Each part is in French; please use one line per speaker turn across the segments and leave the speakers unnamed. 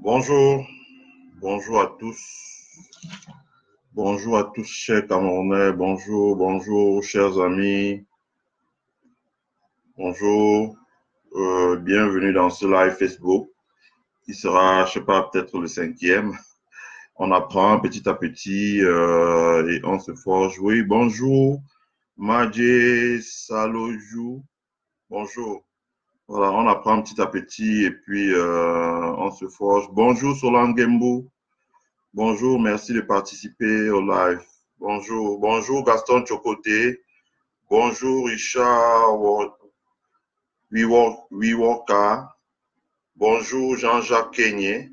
Bonjour, bonjour à tous. Bonjour à tous, chers Camerounais. Bonjour, bonjour, chers amis. Bonjour, bienvenue dans ce live Facebook qui sera, je sais pas, peut-être le 5e. On apprend petit à petit et on se forge. Oui, bonjour, Madje Salojou. Bonjour. Voilà, on apprend petit à petit et puis on se forge. Bonjour, Solange Gembou. Bonjour, merci de participer au live. Bonjour, bonjour Gaston Chocoté. Bonjour Richard Wiwoka. Bonjour Jean-Jacques Kenyé.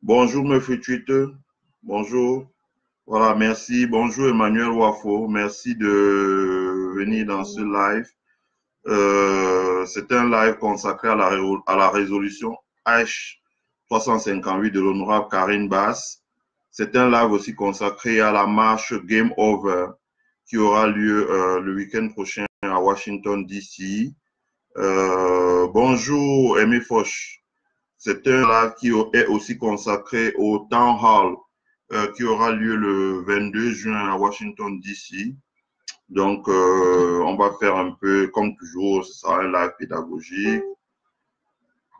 Bonjour Mefutuite. Bonjour. Voilà, merci. Bonjour Emmanuel Wafo. Merci de venir dans ce live. C'est un live consacré à la résolution H358 de l'honorable Karine Basse. C'est un live aussi consacré à la marche Game Over qui aura lieu le week-end prochain à Washington, D.C. Bonjour, Aimé Foch. C'est un live qui est aussi consacré au Town Hall qui aura lieu le 22 juin à Washington, D.C. Donc, on va faire un peu, comme toujours, ce sera un live pédagogique.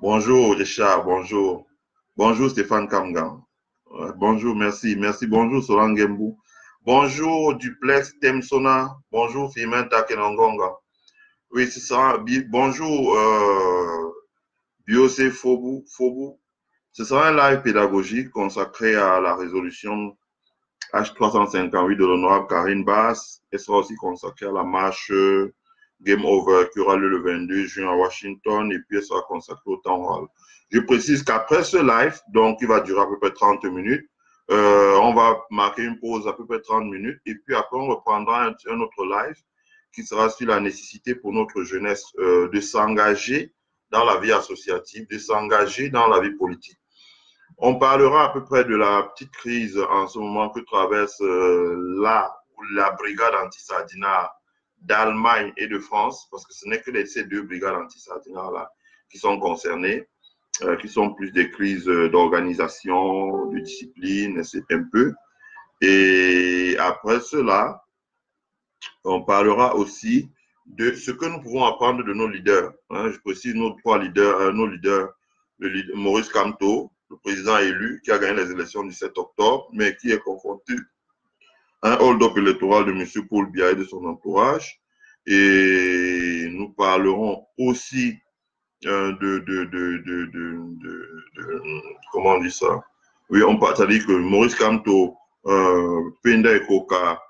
Bonjour, Richard, bonjour. Bonjour, Stéphane Kamgan. Bonjour, merci, merci. Bonjour, Solange Gembou. Bonjour, Duplex Temsona. Bonjour, Firmin Takenongonga. Oui, c'est ça. Bonjour, Biosé Fobu. Ce sera un live pédagogique consacré à la résolution H358 de l'honorable Karine Basse. Elle sera aussi consacrée à la marche Game Over qui aura lieu le 22 juin à Washington et puis elle sera consacrée au Town Hall. Je précise qu'après ce live, donc il va durer à peu près 30 minutes, on va marquer une pause à peu près 30 minutes et puis après on reprendra un autre live qui sera sur la nécessité pour notre jeunesse de s'engager dans la vie associative, de s'engager dans la vie politique. On parlera à peu près de la petite crise en ce moment que traverse la brigade anti-Sardinat d'Allemagne et de France, parce que ce n'est que ces deux brigades anti-Sardinat-là qui sont concernées, qui sont plus des crises d'organisation, de discipline, c'est un peu. Et après cela, on parlera aussi de ce que nous pouvons apprendre de nos leaders. Je précise nos trois leaders, le leader Maurice Kamto, le président élu qui a gagné les élections du 7 octobre, mais qui est confronté à un hold-up électoral de M. Paul Biya et de son entourage. Et nous parlerons aussi comment on dit ça? Oui, c'est-à-dire que Maurice Kamto, Penda Ekoka,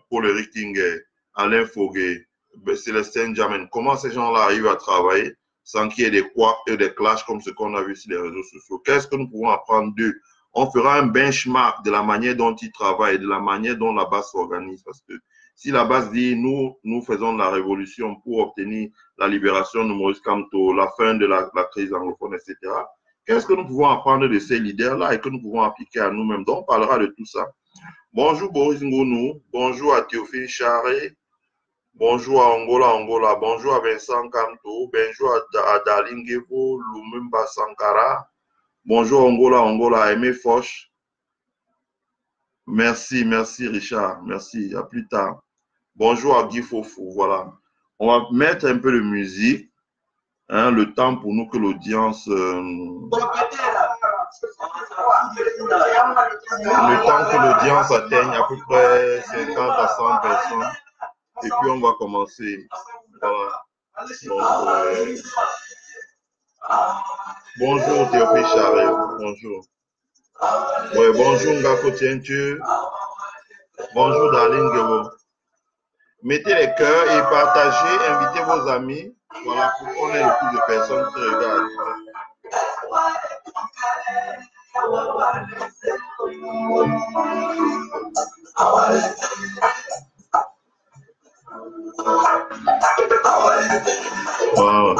Paul-Éric Tingé, Alain Foguet, Célestin Jamen, comment ces gens-là arrivent à travailler sans qu'il y ait des couacs et des clashs comme ce qu'on a vu sur les réseaux sociaux? Qu'est-ce que nous pouvons apprendre d'eux? On fera un benchmark de la manière dont ils travaillent, de la manière dont la base s'organise. Parce que si la base dit nous faisons la révolution pour obtenir la libération de Maurice Kamto, la fin de la crise anglophone, etc., qu'est-ce que nous pouvons apprendre de ces leaders-là et que nous pouvons appliquer à nous-mêmes? Donc, on parlera de tout ça. Bonjour Boris Ngounou, bonjour à Théophile Charret, bonjour à Angola, bonjour à Vincent Kamto, bonjour à Dalingevo Lumumba Sankara, bonjour Angola, Aimé Foch. Merci Richard, merci, à plus tard. Bonjour à Guy Fofou, voilà. On va mettre un peu de musique, le temps pour nous que l'audience... Le temps que l'audience atteigne à peu près 50 à 100 personnes. Et puis on va commencer. Voilà. Donc, bonjour Théophile Charret, bonjour. Ouais, bonjour Ngako Tientu. Bonjour Darling Gebo. Mettez les cœurs et partagez, invitez vos amis. Voilà, pour qu'on ait le plus de personnes qui regardent. Wow.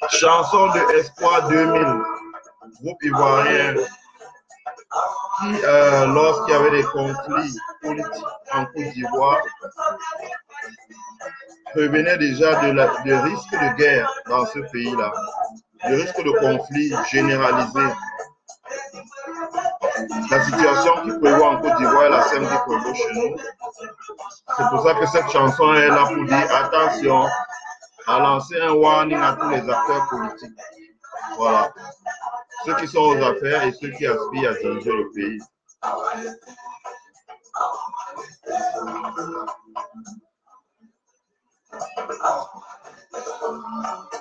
Chanson de Espoir 2000, groupe ivoirien qui, lorsqu'il y avait des conflits politiques en Côte d'Ivoire, prévenait déjà de risque de guerre dans ce pays-là, de risque de conflit généralisé. La situation qui prévoit en Côte d'Ivoire est la scène qui prévaut chez nous. C'est pour ça que cette chanson est là pour dire attention, à lancer un warning à tous les acteurs politiques. Voilà. Ceux qui sont aux affaires et ceux qui aspirent à diriger le pays.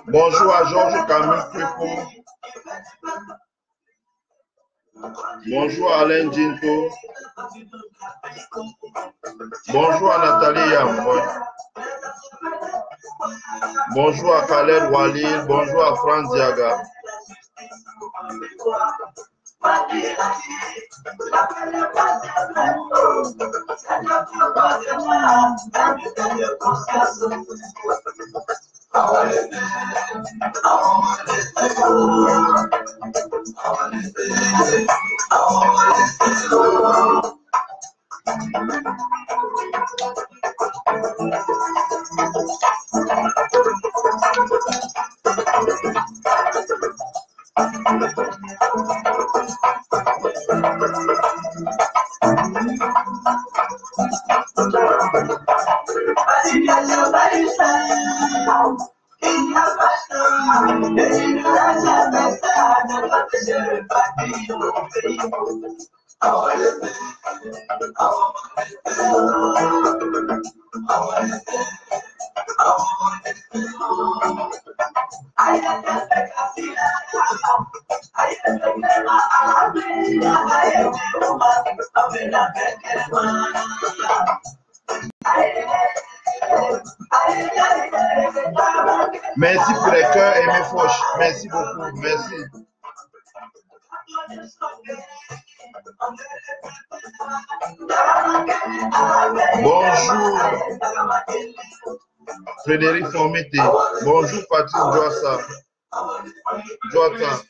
Bonjour à Georges Camus Crépo. Bonjour à Alain Ginto. Bonjour à Nathalie Yamboy. Bonjour à Khaled Walil. Bonjour à Franz Diaga. Merci pour les cœurs et mes fauches. Merci beaucoup. Merci. Bonjour. Frédéric Formité. Bonjour Patrick Joassa. Joassa.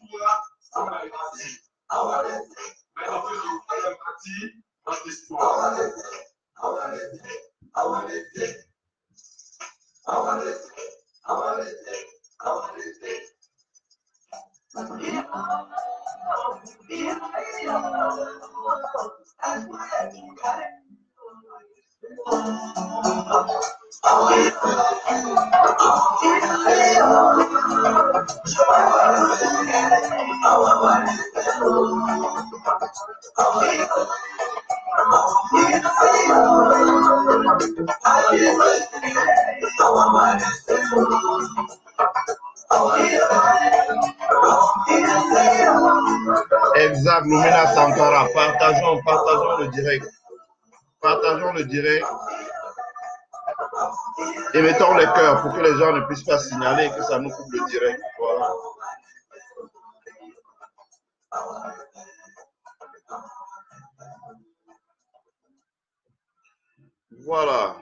Exact, Lumina Sankara. Partageons le direct. Partageons le direct. Et mettons les cœurs pour que les gens ne puissent pas signaler que ça nous coupe le direct. Voilà. Voilà.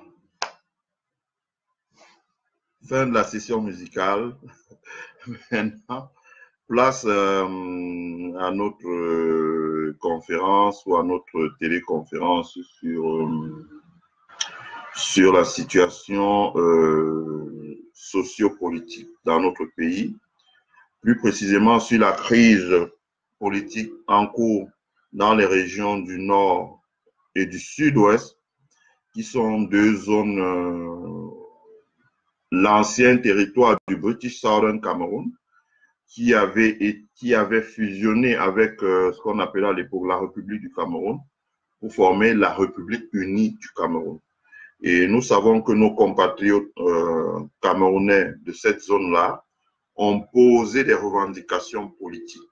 Fin de la session musicale. Maintenant, place à notre conférence ou à notre téléconférence sur la situation sociopolitique dans notre pays, plus précisément sur la crise politique en cours dans les régions du Nord et du Sud-Ouest, qui sont deux zones, l'ancien territoire du British Southern Cameroun, qui avait fusionné avec ce qu'on appelait à l'époque la République du Cameroun pour former la République unie du Cameroun. Et nous savons que nos compatriotes camerounais de cette zone-là ont posé des revendications politiques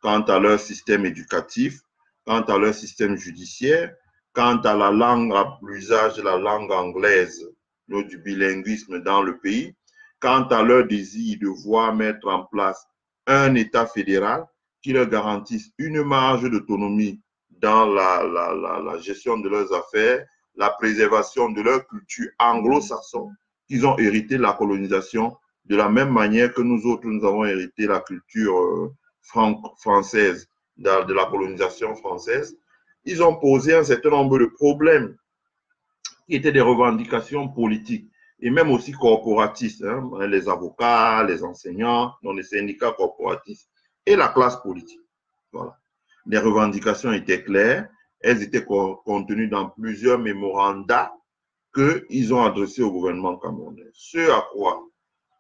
quant à leur système éducatif, quant à leur système judiciaire, quant à la langue, à l'usage de la langue anglaise, du bilinguisme dans le pays, quant à leur désir de voir mettre en place un État fédéral qui leur garantisse une marge d'autonomie dans la gestion de leurs affaires, la préservation de leur culture anglo-saxonne, qu'ils ont hérité de la colonisation de la même manière que nous autres, nous avons hérité la culture française, de la colonisation française. Ils ont posé un certain nombre de problèmes qui étaient des revendications politiques et même aussi corporatistes, hein, les avocats, les enseignants, dans les syndicats corporatistes et la classe politique. Voilà. Les revendications étaient claires, elles étaient contenues dans plusieurs mémorandas qu'ils ont adressés au gouvernement camerounais. Ce à quoi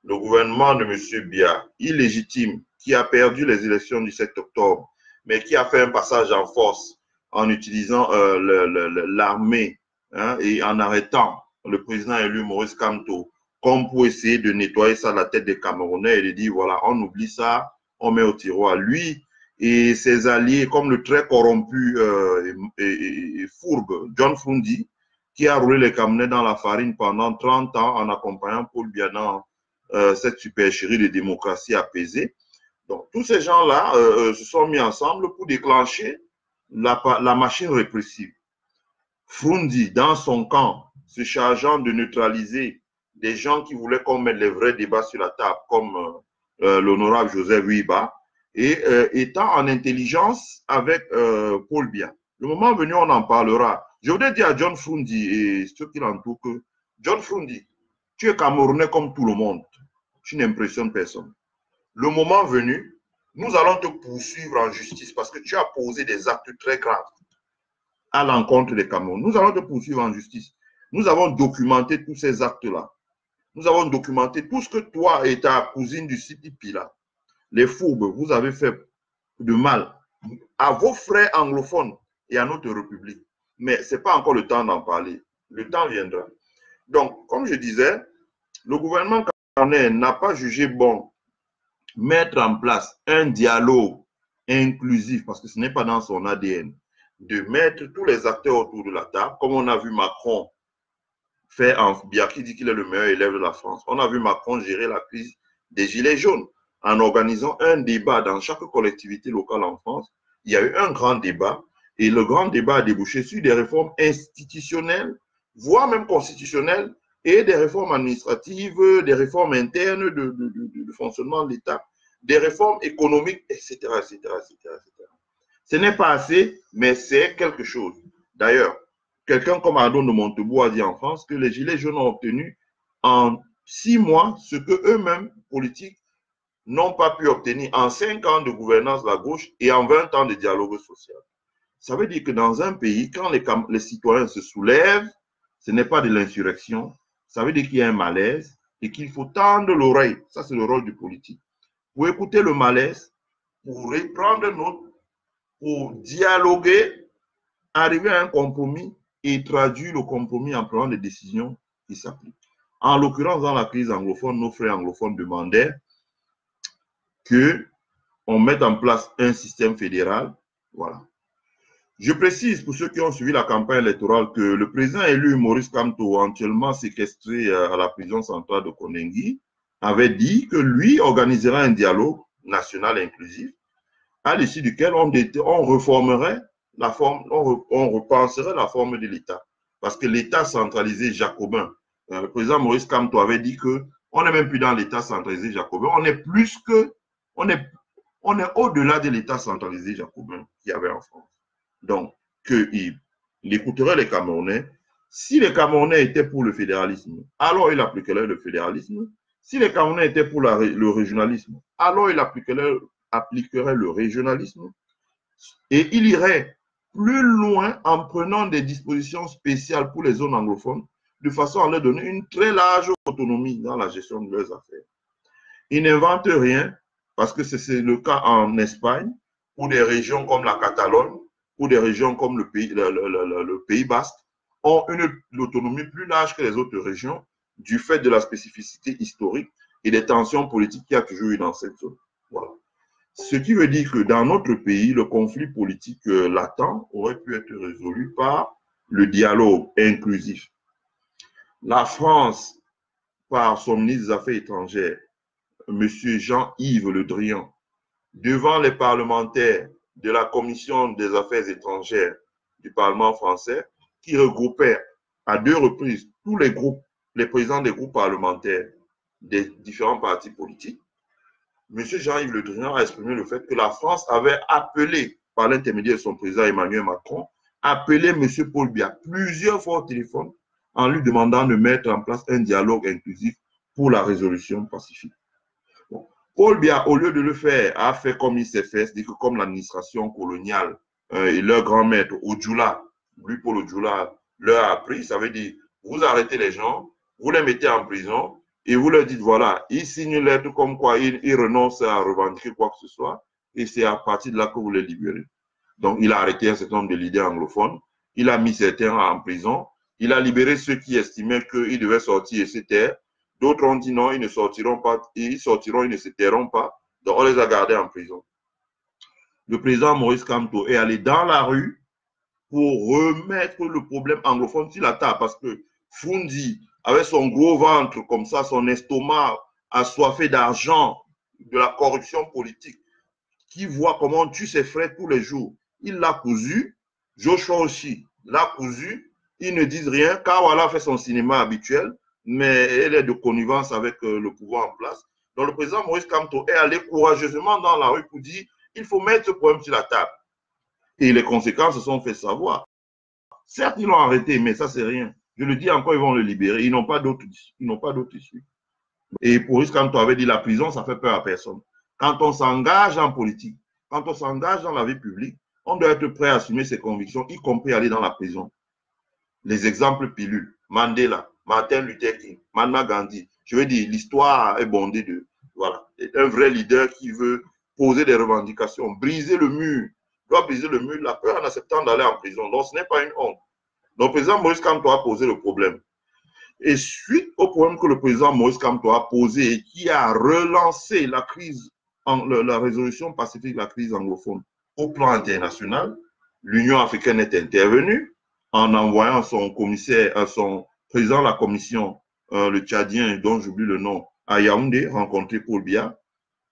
le gouvernement de M. Biya, illégitime, qui a perdu les élections du 7 octobre, mais qui a fait un passage en force en utilisant l'armée, hein, et en arrêtant le président élu Maurice Kamto, comme pour essayer de nettoyer ça de la tête des Camerounais et de dire, voilà, on oublie ça, on met au tiroir. Lui et ses alliés, comme le très corrompu et fourbe John Fundi, qui a roulé les Camerounais dans la farine pendant 30 ans en accompagnant Paul Biya dans cette supercherie de démocratie apaisée. Donc, tous ces gens-là se sont mis ensemble pour déclencher la machine répressive. Fundi, dans son camp, se chargeant de neutraliser des gens qui voulaient qu'on mette les vrais débats sur la table, comme l'honorable Joseph Wiba, et étant en intelligence avec Paul Biya. Le moment venu, on en parlera. Je voudrais dire à John Fundi et ceux qui l'entourent que John Fundi, tu es Camerounais comme tout le monde. Tu n'impressionnes personne. Le moment venu, nous allons te poursuivre en justice parce que tu as posé des actes très graves à l'encontre des Camerounais. Nous allons te poursuivre en justice. Nous avons documenté tous ces actes-là. Nous avons documenté tout ce que toi et ta cousine du Sitipi, là, les fourbes, vous avez fait de mal à vos frères anglophones et à notre République. Mais ce n'est pas encore le temps d'en parler. Le temps viendra. Donc, comme je disais, le gouvernement camerounais n'a pas jugé bon mettre en place un dialogue inclusif, parce que ce n'est pas dans son ADN, de mettre tous les acteurs autour de la table, comme on a vu Macron faire en Biya, qui dit qu'il est le meilleur élève de la France. On a vu Macron gérer la crise des Gilets jaunes en organisant un débat dans chaque collectivité locale en France. Il y a eu un grand débat et le grand débat a débouché sur des réformes institutionnelles, voire même constitutionnelles, et des réformes administratives, des réformes internes de fonctionnement de l'État, des réformes économiques, etc., etc., etc., etc. Ce n'est pas assez, mais c'est quelque chose. D'ailleurs, quelqu'un comme Ardon de Montebourg a dit en France que les Gilets jaunes ont obtenu en 6 mois ce que eux-mêmes, politiques, n'ont pas pu obtenir en 5 ans de gouvernance de la gauche et en 20 ans de dialogue social. Ça veut dire que dans un pays, quand les citoyens se soulèvent, ce n'est pas de l'insurrection, ça veut dire qu'il y a un malaise et qu'il faut tendre l'oreille. Ça, c'est le rôle du politique. Pour écouter le malaise, pour reprendre note, pour dialoguer, arriver à un compromis et traduire le compromis en prenant des décisions qui s'appliquent. En l'occurrence, dans la crise anglophone, nos frères anglophones demandaient qu'on mette en place un système fédéral. Voilà. Je précise pour ceux qui ont suivi la campagne électorale que le président élu Maurice Kamto, actuellement séquestré à la prison centrale de Koningui, avait dit que lui organisera un dialogue national inclusif à l'issue duquel on reformerait la forme, on repenserait la forme de l'État. Parce que l'État centralisé jacobin, le président Maurice Kamto avait dit qu'on n'est même plus dans l'État centralisé jacobin, on est plus que, on est au-delà de l'État centralisé jacobin qu'il y avait en France. Donc, qu'il écouterait les Camerounais. Si les Camerounais étaient pour le fédéralisme, alors il appliquerait le fédéralisme. Si les Camerounais étaient pour le régionalisme, alors il appliquerait le régionalisme. Et il irait plus loin en prenant des dispositions spéciales pour les zones anglophones, de façon à leur donner une très large autonomie dans la gestion de leurs affaires. Il n'invente rien, parce que c'est le cas en Espagne, où des régions comme la Catalogne, ou des régions comme le Pays Basque, ont une autonomie plus large que les autres régions, du fait de la spécificité historique et des tensions politiques qu'il y a toujours eu dans cette zone. Voilà. Ce qui veut dire que dans notre pays, le conflit politique latent aurait pu être résolu par le dialogue inclusif. La France, par son ministre des Affaires étrangères, M. Jean-Yves Le Drian, devant les parlementaires de la Commission des Affaires étrangères du Parlement français, qui regroupait à 2 reprises tous les groupes, les présidents des groupes parlementaires des différents partis politiques, M. Jean-Yves Le Drian a exprimé le fait que la France avait appelé, par l'intermédiaire de son président Emmanuel Macron, appelé M. Paul Biya plusieurs fois au téléphone en lui demandant de mettre en place un dialogue inclusif pour la résolution pacifique. Bon. Paul Biya, au lieu de le faire, a fait comme il s'est fait, c'est-à-dire que comme l'administration coloniale et leur grand maître, Odjoula, lui Paul Odjoula, leur a appris, ça veut dire, vous arrêtez les gens, vous les mettez en prison, et vous leur dites, voilà, ils signent une lettre comme quoi ils renoncent à revendiquer quoi que ce soit, et c'est à partir de là que vous les libérez. Donc, il a arrêté un certain nombre de leaders anglophones, il a mis certains en prison, il a libéré ceux qui estimaient qu'ils devaient sortir et se taire. D'autres ont dit non, ils ne sortiront pas, ils sortiront, ils ne se tairont pas. Donc, on les a gardés en prison. Le président Maurice Kamto est allé dans la rue pour remettre le problème anglophone sur la table parce que Fundi, avec son gros ventre comme ça, son estomac assoiffé d'argent, de la corruption politique, qui voit comment on tue ses frères tous les jours, il l'a cousu. Joshua aussi l'a cousu. Ils ne disent rien. Kawala fait son cinéma habituel, mais elle est de connivence avec le pouvoir en place. Donc le président Maurice Kamto est allé courageusement dans la rue pour dire il faut mettre ce problème sur la table. Et les conséquences se sont fait savoir. Certes, ils l'ont arrêté, mais ça, c'est rien. Je le dis encore, ils vont le libérer. Ils n'ont pas d'autre issue. Et Maurice Kamto avait dit la prison, ça fait peur à personne. Quand on s'engage en politique, quand on s'engage dans la vie publique, on doit être prêt à assumer ses convictions, y compris aller dans la prison. Les exemples pilules, Mandela, Martin Luther King, Mahatma Gandhi, je veux dire, l'histoire est bondée de, voilà, un vrai leader qui veut poser des revendications, briser le mur, doit briser le mur, la peur en acceptant d'aller en prison. Donc, ce n'est pas une honte. Donc, le président Maurice Kamto a posé le problème. Et suite au problème que le président Maurice Kamto a posé et qui a relancé la crise, la résolution pacifique de la crise anglophone au plan international, l'Union africaine est intervenue en envoyant son commissaire, son président de la commission, le Tchadien, dont j'oublie le nom, à Yaoundé, rencontrer Paul Biya,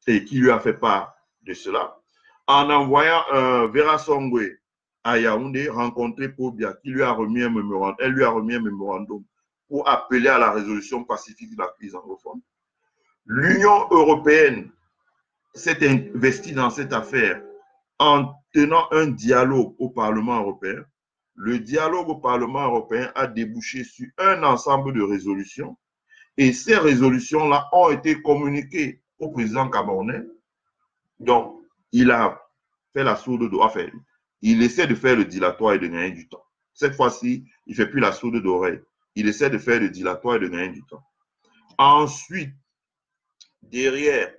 et qui lui a fait part de cela. En envoyant Vera Songwe à Yaoundé, rencontrer Paul Biya, qui lui a remis un mémorandum, elle lui a remis un mémorandum pour appeler à la résolution pacifique de la crise anglophone. L'Union européenne s'est investie dans cette affaire en tenant un dialogue au Parlement européen. Le dialogue au Parlement européen a débouché sur un ensemble de résolutions et ces résolutions-là ont été communiquées au président camerounais. Donc, il a fait la sourde d'oreille. Enfin, il essaie de faire le dilatoire et de gagner du temps. Cette fois-ci, il ne fait plus la sourde d'oreille. Il essaie de faire le dilatoire et de gagner du temps. Ensuite, derrière,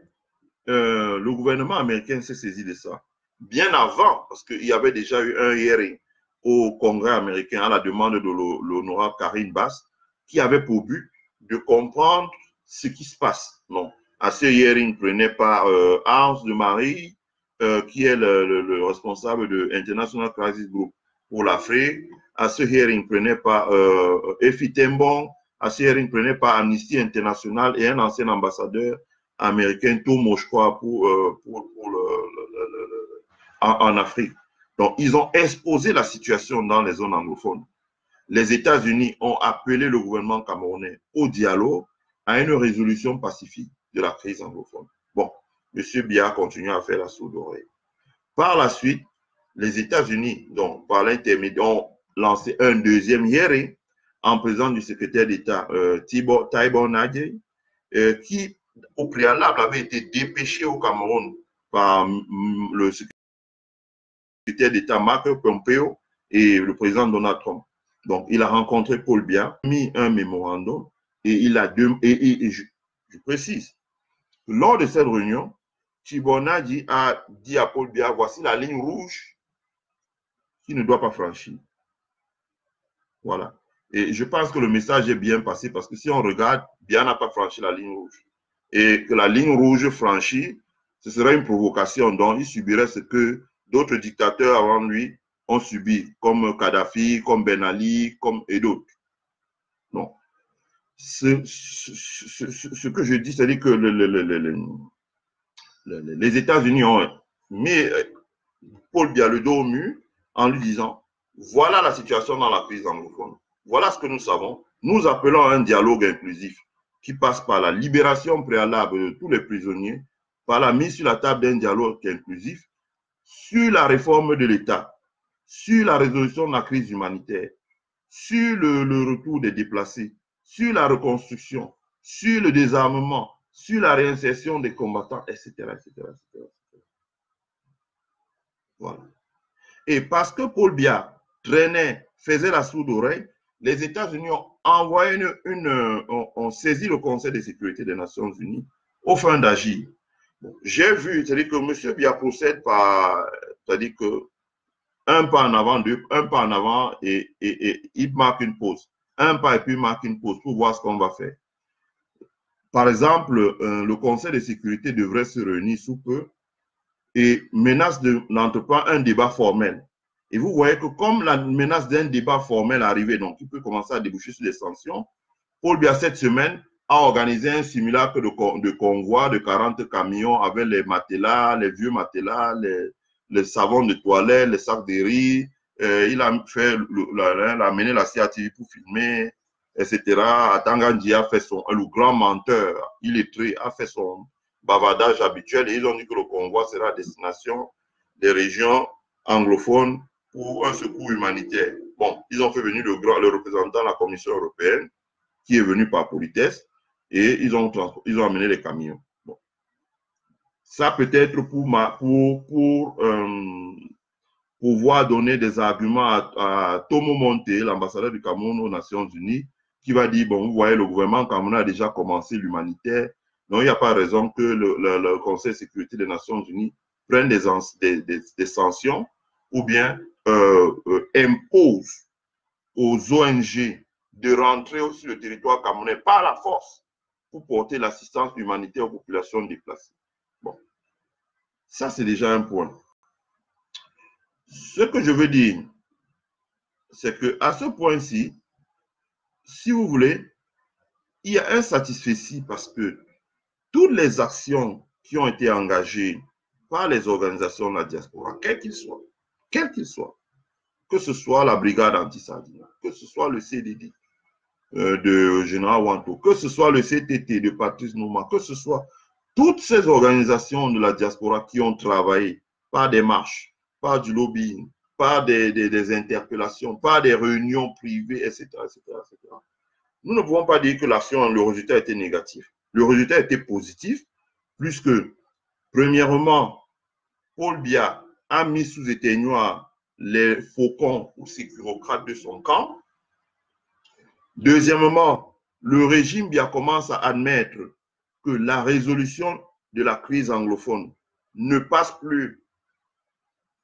le gouvernement américain s'est saisi de ça. Bien avant, parce qu'il y avait déjà eu un hearing au Congrès américain à la demande de l'honorable Karine Bass, qui avait pour but de comprendre ce qui se passe. Non. À ce hearing prenait part Hans de Marie, qui est le responsable de International Crisis Group pour l'Afrique. À ce hearing prenait part Effie Tembong. À ce hearing prenait part Amnesty International et un ancien ambassadeur américain, Tomo, je crois, en Afrique. Donc, ils ont exposé la situation dans les zones anglophones. Les États-Unis ont appelé le gouvernement camerounais au dialogue, à une résolution pacifique de la crise anglophone. Bon, M. Biya continue à faire la sourde oreille. Par la suite, les États-Unis, donc, par l'intermédiaire, ont lancé un deuxième hearing en présence du secrétaire d'État Tibor Nadje, qui, au préalable, avait été dépêché au Cameroun par le secrétaire d'État Mark Pompeo et le président Donald Trump. Donc, il a rencontré Paul Biya, mis un mémorandum et il a je précise, lors de cette réunion, Tibor Nadje a dit à Paul Biya, voici la ligne rouge qu'il ne doit pas franchir. Voilà. Et je pense que le message est bien passé parce que si on regarde, Biya n'a pas franchi la ligne rouge. Et que la ligne rouge franchie, ce serait une provocation dont il subirait ce que d'autres dictateurs avant lui ont subi, comme Kadhafi, comme Ben Ali, et d'autres. Non. Ce que je dis, c'est-à-dire que les États-Unis ont mis Paul Biya le dos au mur en lui disant, voilà la situation dans la crise anglophone. Voilà ce que nous savons. Nous appelons à un dialogue inclusif qui passe par la libération préalable de tous les prisonniers, par la mise sur la table d'un dialogue inclusif sur la réforme de l'État, sur la résolution de la crise humanitaire, sur le retour des déplacés, sur la reconstruction, sur le désarmement, sur la réinsertion des combattants, etc., etc., etc. Voilà. Et parce que Paul Biya traînait, faisait la sourde oreille, les États-Unis ont envoyé ont saisi le Conseil de sécurité des Nations Unies aux fins d'agir. Bon, j'ai vu, c'est-à-dire que M. Biya procède par, c'est-à-dire que un pas en avant, un pas en avant et il marque une pause. Un pas et puis il marque une pause pour voir ce qu'on va faire. Par exemple, le Conseil de sécurité devrait se réunir sous peu et menace d'entreprendre un débat formel. Et vous voyez que comme la menace d'un débat formel est arrivée, donc il peut commencer à déboucher sur des sanctions, Paul Biya, cette semaine, a organisé un simulacre de convoi de 40 camions avec les matelas, les vieux matelas, les savons de toilette, les sacs de riz. Il a fait, amené la CATV pour filmer, etc. Atangandi a fait le grand menteur, illettré, a fait son bavardage habituel et ils ont dit que le convoi sera à destination des régions anglophones pour un secours humanitaire. Bon, ils ont fait venir le représentant de la Commission européenne qui est venu par politesse et ils ont amené les camions. Bon. Ça peut être pour pouvoir donner des arguments à Tomo Monte, l'ambassadeur du Cameroun aux Nations Unies, qui va dire, bon, vous voyez, le gouvernement camerounais a déjà commencé l'humanitaire, donc il n'y a pas raison que le Conseil de sécurité des Nations Unies prenne des sanctions ou bien impose aux ONG de rentrer sur le territoire camerounais par la force pour porter l'assistance humanitaire aux populations déplacées. Bon, ça c'est déjà un point. Ce que je veux dire, c'est qu'à ce point-ci, si vous voulez, il y a un satisfait parce que toutes les actions qui ont été engagées par les organisations de la diaspora, quels qu'ils soient, que ce soit la brigade anti-sardine, que ce soit le CDD de Général Wanto, que ce soit le CTT de Patrice Nouma, que ce soit toutes ces organisations de la diaspora qui ont travaillé par des marches, par du lobbying, par des interpellations, par des réunions privées, etc., etc., etc. Nous ne pouvons pas dire que l'action, le résultat était négatif. Le résultat était positif, puisque, premièrement, Paul Biya a mis sous éteignoir les faucons ou sécurocrates de son camp. Deuxièmement, le régime Biya commence à admettre que la résolution de la crise anglophone ne passe plus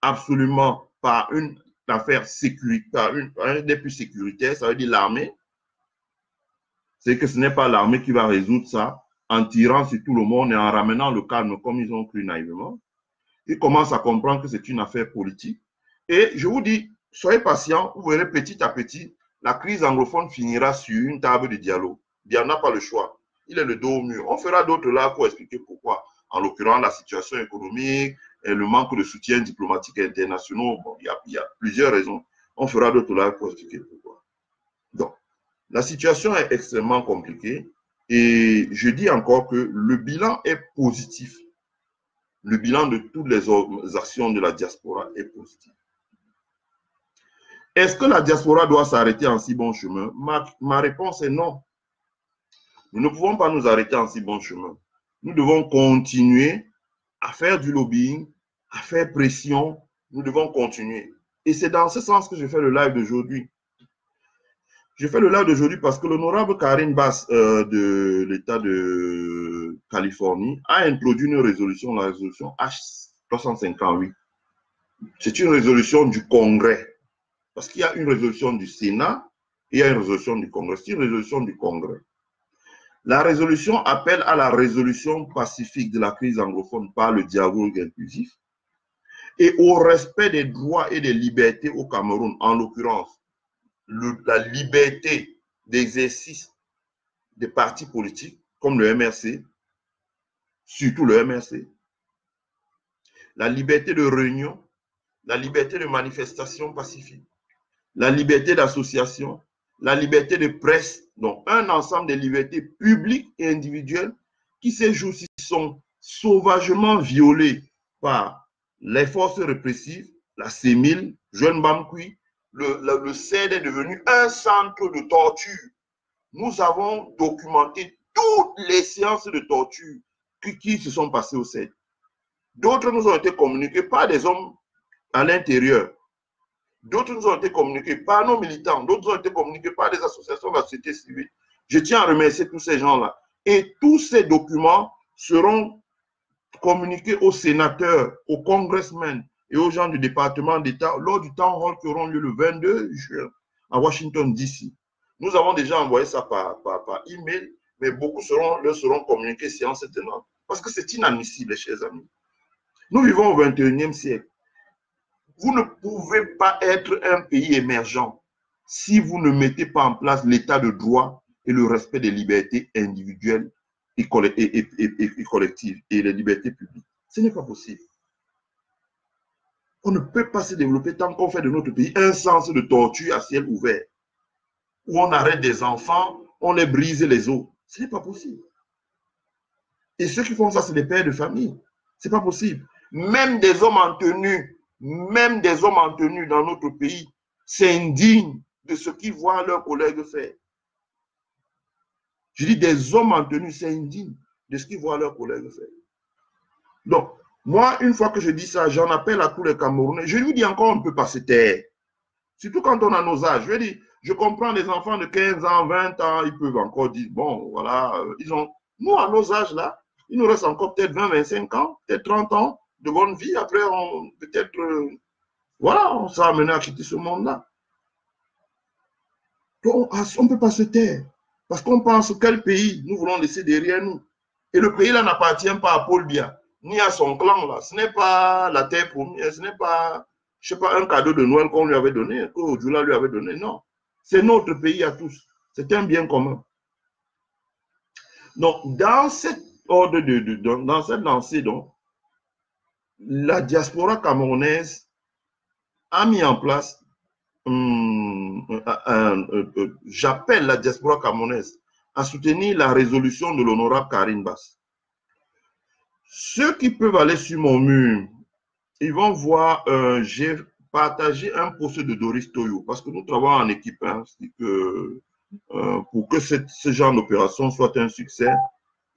absolument par une affaire sécuritaire, un des plus sécuritaires, ça veut dire l'armée. C'est que ce n'est pas l'armée qui va résoudre ça en tirant sur tout le monde et en ramenant le calme comme ils ont cru naïvement. Ils commencent à comprendre que c'est une affaire politique. Et je vous dis, soyez patients, vous verrez petit à petit, la crise anglophone finira sur une table de dialogue. Il n'y en a pas le choix. Il est le dos au mur. On fera d'autres là pour expliquer pourquoi. En l'occurrence, la situation économique et le manque de soutien diplomatique international. Bon, il y a plusieurs raisons. On fera d'autres là pour expliquer pourquoi. Donc, la situation est extrêmement compliquée et je dis encore que le bilan est positif. Le bilan de toutes les actions de la diaspora est positif. Est-ce que la diaspora doit s'arrêter en si bon chemin? Ma réponse est non. Nous ne pouvons pas nous arrêter en si bon chemin. Nous devons continuer à faire du lobbying, à faire pression. Nous devons continuer. Et c'est dans ce sens que je fais le live d'aujourd'hui. Je fais le live d'aujourd'hui parce que l'honorable Karine Bass de l'État de Californie a introduit une résolution, la résolution H358. C'est une résolution du Congrès. Parce qu'il y a une résolution du Sénat et il y a une résolution du Congrès. C'est une résolution du Congrès. La résolution appelle à la résolution pacifique de la crise anglophone par le dialogue inclusif. et au respect des droits et des libertés au Cameroun, en l'occurrence, la liberté d'exercice des partis politiques, comme le MRC, surtout le MRC, la liberté de réunion, la liberté de manifestation pacifique, la liberté d'association, la liberté de presse, donc un ensemble de libertés publiques et individuelles qui ces jours-ci sont sauvagement violées par les forces répressives, la CEMIL, Jeune Bamkoui. Le CED est devenu un centre de torture. Nous avons documenté toutes les séances de torture qui se sont passées au CED. D'autres nous ont été communiquées par des hommes à l'intérieur. D'autres nous ont été communiqués par nos militants, d'autres ont été communiqués par des associations de la société civile. Je tiens à remercier tous ces gens-là. Et tous ces documents seront communiqués aux sénateurs, aux congressmen et aux gens du département d'État lors du town hall qui auront lieu le 22 juin à Washington, D.C. Nous avons déjà envoyé ça par email, mais beaucoup leur seront communiqués séance tenante. Parce que c'est inadmissible, chers amis. Nous vivons au 21e siècle. Vous ne pouvez pas être un pays émergent si vous ne mettez pas en place l'état de droit et le respect des libertés individuelles et collectives et les libertés publiques. Ce n'est pas possible. On ne peut pas se développer tant qu'on fait de notre pays un sens de torture à ciel ouvert, où on arrête des enfants, on les brise les os. Ce n'est pas possible. Et ceux qui font ça, c'est des pères de famille. Ce n'est pas possible. Même des hommes en tenue, dans notre pays s'indignent de ce qu'ils voient leurs collègues faire. Je dis des hommes en tenue s'indignent de ce qu'ils voient leurs collègues faire. Donc, moi, une fois que je dis ça, j'en appelle à tous les Camerounais. Je lui dis encore, on ne peut pas se taire. Surtout quand on a nos âges. Je dis, je comprends les enfants de 15 ans, 20 ans, ils peuvent encore dire, bon, voilà, nous, à nos âges là, il nous reste encore peut-être 20, 25 ans, peut-être 30 ans de bonne vie. Après, peut-être, voilà, on sera amené à quitter ce monde-là. Donc, on ne peut pas se taire. Parce qu'on pense quel pays nous voulons laisser derrière nous. Et le pays là n'appartient pas à Paul Biya, ni à son clan là. Ce n'est pas la terre première, ce n'est pas, je sais pas, un cadeau de Noël qu'on lui avait donné, qu'Ojula lui avait donné. Non. C'est notre pays à tous. C'est un bien commun. Donc, dans cette ordre dans cette lancée, donc, la diaspora camerounaise a mis en place, j'appelle la diaspora camerounaise à soutenir la résolution de l'honorable Karine Basse. Ceux qui peuvent aller sur mon mur, ils vont voir, j'ai partagé un post de Doris Toyo, parce que nous travaillons en équipe, hein, pour que ce genre d'opération soit un succès,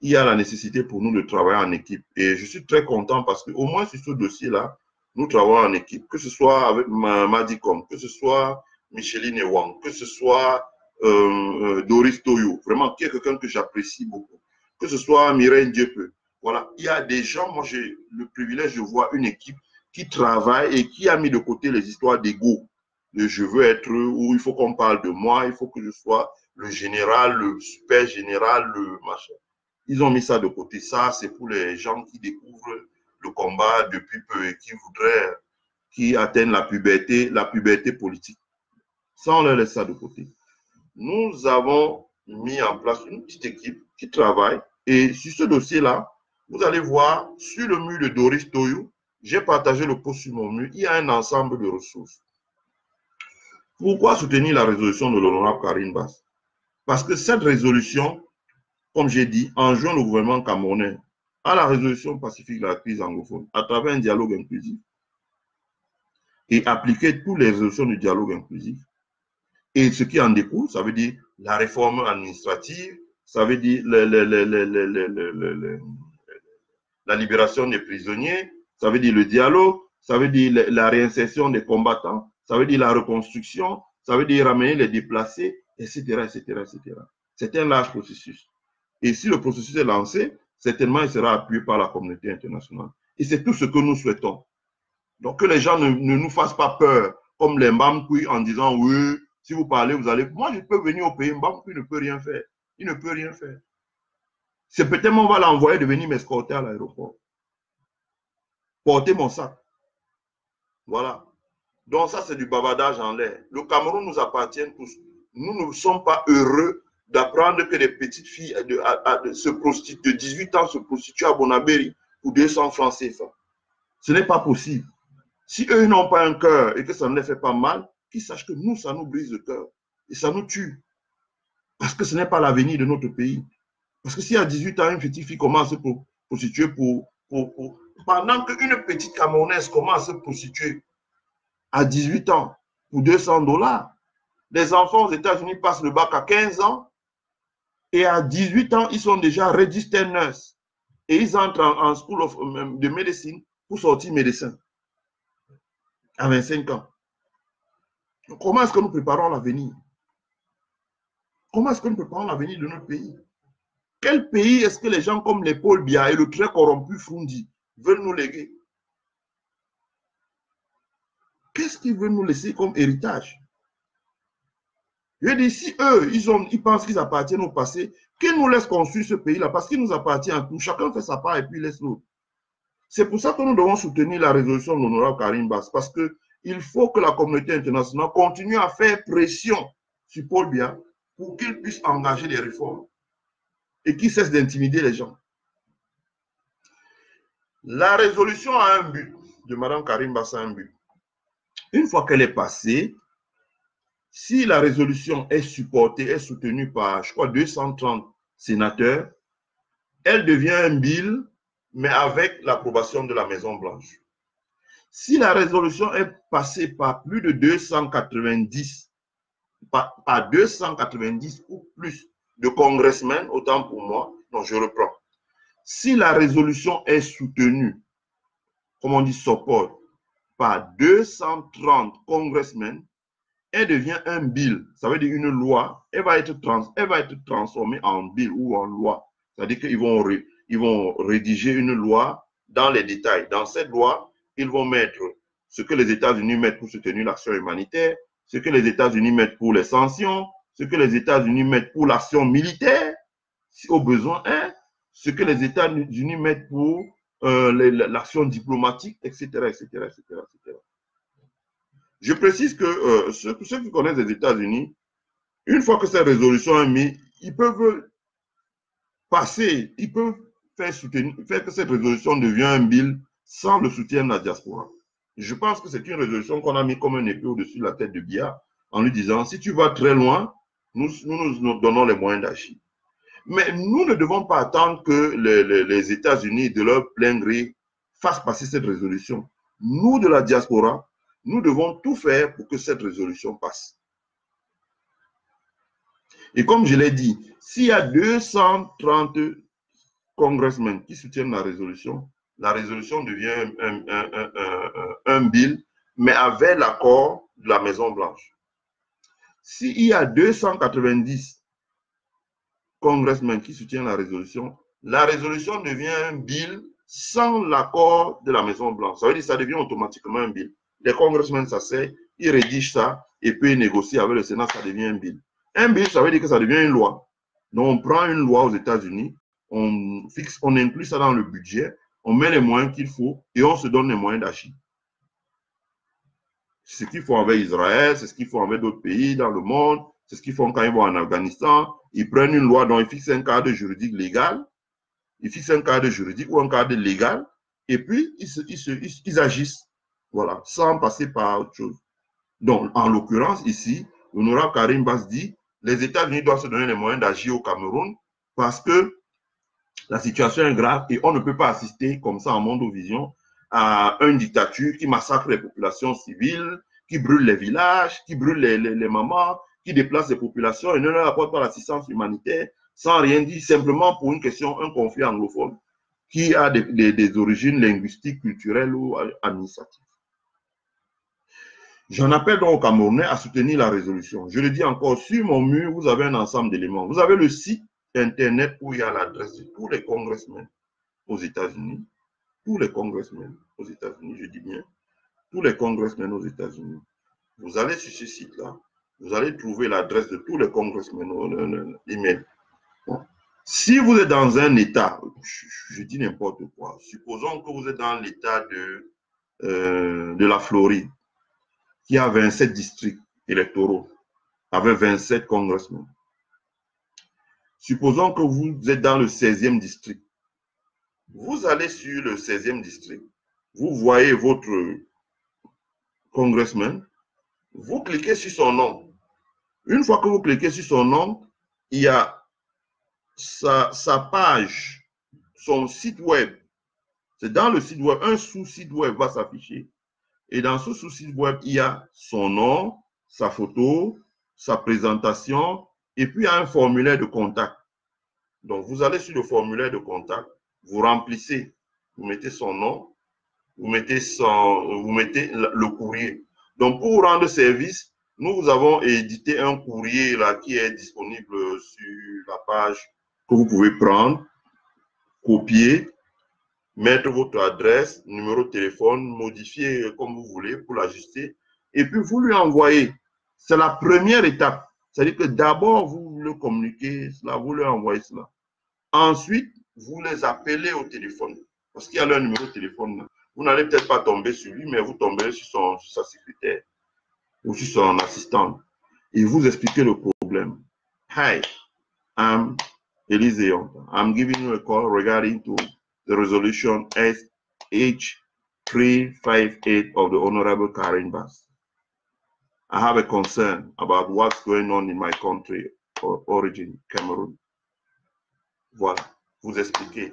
il y a la nécessité pour nous de travailler en équipe. Et je suis très content parce qu'au moins sur ce dossier-là, nous travaillons en équipe, que ce soit avec Madicom, que ce soit Micheline Ewang, que ce soit Doris Toyo, vraiment, qui est quelqu'un que j'apprécie beaucoup, que ce soit Mireille Dieppe. Voilà, il y a des gens, moi j'ai le privilège de voir une équipe qui travaille et qui a mis de côté les histoires d'ego. Je veux être où il faut qu'on parle de moi, il faut que je sois le général, le super général, le machin. Ils ont mis ça de côté. Ça, c'est pour les gens qui découvrent le combat depuis peu et qui voudraient, qui atteignent la puberté politique. Ça, on leur laisse ça de côté. Nous avons mis en place une petite équipe qui travaille et sur ce dossier-là, vous allez voir sur le mur de Doris Toyo, j'ai partagé le post sur mon mur, il y a un ensemble de ressources. Pourquoi soutenir la résolution de l'honorable Karine Basse? Parce que cette résolution, comme j'ai dit, enjoint le gouvernement camerounais à la résolution pacifique de la crise anglophone à travers un dialogue inclusif et appliquer toutes les résolutions du dialogue inclusif. Et ce qui en découle, ça veut dire la réforme administrative, ça veut dire la libération des prisonniers, ça veut dire le dialogue, ça veut dire la réinsertion des combattants, ça veut dire la reconstruction, ça veut dire ramener les déplacés, etc., etc., etc. C'est un large processus. Et si le processus est lancé, certainement il sera appuyé par la communauté internationale. Et c'est tout ce que nous souhaitons. Donc que les gens ne nous fassent pas peur, comme les Mbamkoui en disant oui, si vous parlez, vous allez. Moi, je peux venir au pays, Mbamkoui ne peut rien faire. Il ne peut rien faire. C'est peut-être on va l'envoyer de venir m'escorter à l'aéroport. Porter mon sac. Voilà. Donc ça, c'est du bavardage en l'air. Le Cameroun nous appartient tous. Nous ne sommes pas heureux d'apprendre que des petites filles de 18 ans se prostituent à Bonabéry pour 200 francs CFA. Ce n'est pas possible. Si eux n'ont pas un cœur et que ça ne les fait pas mal, qu'ils sachent que nous, ça nous brise le cœur. Et ça nous tue. Parce que ce n'est pas l'avenir de notre pays. Parce que si à 18 ans, une petite fille commence à se prostituer pendant qu'une petite Camerounaise commence à se prostituer à 18 ans pour 200 $, les enfants aux États-Unis passent le bac à 15 ans et à 18 ans, ils sont déjà registered nurses et ils entrent en school de médecine pour sortir médecin à 25 ans. Comment est-ce que nous préparons l'avenir? Comment est-ce que nous préparons l'avenir de notre pays? Quel pays est-ce que les gens comme les Paul Biya et le très corrompu Frundi veulent nous léguer? Qu'est-ce qu'ils veulent nous laisser comme héritage? Je dis, si eux, ils pensent qu'ils appartiennent au passé, qu'ils nous laissent construire ce pays-là, parce qu'il nous appartient à tous. Chacun fait sa part et puis laisse l'autre. C'est pour ça que nous devons soutenir la résolution de l'honorable Karim Bass, parce qu'il faut que la communauté internationale continue à faire pression sur Paul Biya pour qu'il puisse engager des réformes et qu'il cesse d'intimider les gens. La résolution a un but, de Mme Karim Bass a un but. Une fois qu'elle est passée, si la résolution est supportée, est soutenue par, je crois, 230 sénateurs, elle devient un bill, mais avec l'approbation de la Maison-Blanche. Si la résolution est passée par plus de 290, par 290 ou plus de congressmen, autant pour moi, non, je reprends. Si la résolution est soutenue, comme on dit, support, par 230 congressmen, elle devient un bill, ça veut dire une loi, elle va être transformée en bill ou en loi. C'est-à-dire qu'ils vont rédiger une loi dans les détails. Dans cette loi, ils vont mettre ce que les États-Unis mettent pour soutenir l'action humanitaire, ce que les États-Unis mettent pour les sanctions, ce que les États-Unis mettent pour l'action militaire, si au besoin est, ce que les États-Unis mettent pour l'action diplomatique, etc., etc., etc., etc. Je précise que ceux qui connaissent les États-Unis, une fois que cette résolution est mise, ils peuvent passer, ils peuvent faire que cette résolution devienne un bill sans le soutien de la diaspora. Je pense que c'est une résolution qu'on a mis comme un épée au-dessus de la tête de Biya en lui disant, si tu vas très loin, nous donnons les moyens d'agir. Mais nous ne devons pas attendre que les États-Unis, de leur plein gré, fassent passer cette résolution. Nous, de la diaspora, nous devons tout faire pour que cette résolution passe. Et comme je l'ai dit, s'il y a 230 congressmen qui soutiennent la résolution devient un bill, mais avec l'accord de la Maison-Blanche. S'il y a 290 congressmen qui soutiennent la résolution devient un bill sans l'accord de la Maison-Blanche. Ça veut dire que ça devient automatiquement un bill. Les congressmen s'asseyent, ils rédigent ça et puis ils négocient avec le Sénat, ça devient un bill. Un bill, ça veut dire que ça devient une loi. Donc on prend une loi aux États-Unis, on inclut ça dans le budget, on met les moyens qu'il faut et on se donne les moyens d'agir. C'est ce qu'ils font avec Israël, c'est ce qu'ils font avec d'autres pays dans le monde, c'est ce qu'ils font quand ils vont en Afghanistan. Ils prennent une loi dont ils fixent un cadre juridique légal, ils fixent un cadre juridique ou un cadre légal, et puis ils agissent, voilà, sans passer par autre chose. Donc, en l'occurrence, ici, l'honorable Karim Bass dit, les États-Unis doivent se donner les moyens d'agir au Cameroun parce que la situation est grave et on ne peut pas assister comme ça en Mondovision à une dictature qui massacre les populations civiles, qui brûle les villages, qui brûle les mamans, qui déplace les populations et ne leur apporte pas l'assistance humanitaire sans rien dire, simplement pour une question, un conflit anglophone qui a des origines linguistiques, culturelles ou administratives. J'en appelle donc aux Camerounais à soutenir la résolution. Je le dis encore, sur mon mur, vous avez un ensemble d'éléments. Vous avez le site internet où il y a l'adresse de tous les congressmen aux États-Unis. Tous les congressmen aux États-Unis, je dis bien, tous les congressmen aux États-Unis. Vous allez sur ce site-là, vous allez trouver l'adresse de tous les congressmen, email. Bon. Si vous êtes dans un État, je dis n'importe quoi, supposons que vous êtes dans l'État de de la Floride, qui a 27 districts électoraux, avec 27 congressmen. Supposons que vous êtes dans le 16e district. Vous allez sur le 16e district. Vous voyez votre congressman. Vous cliquez sur son nom. Une fois que vous cliquez sur son nom, il y a sa page, son site web. C'est dans le site web, un sous-site web va s'afficher. Et dans ce sous-site web, il y a son nom, sa photo, sa présentation, et puis il y a un formulaire de contact. Donc, vous allez sur le formulaire de contact, vous remplissez, vous mettez son nom, vous mettez le courrier. Donc, pour vous rendre service, nous avons édité un courrier là qui est disponible sur la page que vous pouvez prendre, copier, mettre votre adresse, numéro de téléphone, modifier comme vous voulez pour l'ajuster, et puis vous lui envoyez. C'est la première étape. C'est-à-dire que d'abord, vous le communiquez, cela, vous lui envoyez cela. Ensuite, vous les appelez au téléphone, parce qu'il y a leur numéro de téléphone. Vous n'allez peut-être pas tomber sur lui, mais vous tomberez sur sa secrétaire ou sur son assistante. Et vous expliquez le problème. Hi, I'm Elise Yonta. I'm giving you a call regarding to the resolution SH358 of the Honorable Karen Bass. I have a concern about what's going on in my country or origin, Cameroon. Voilà, vous expliquez.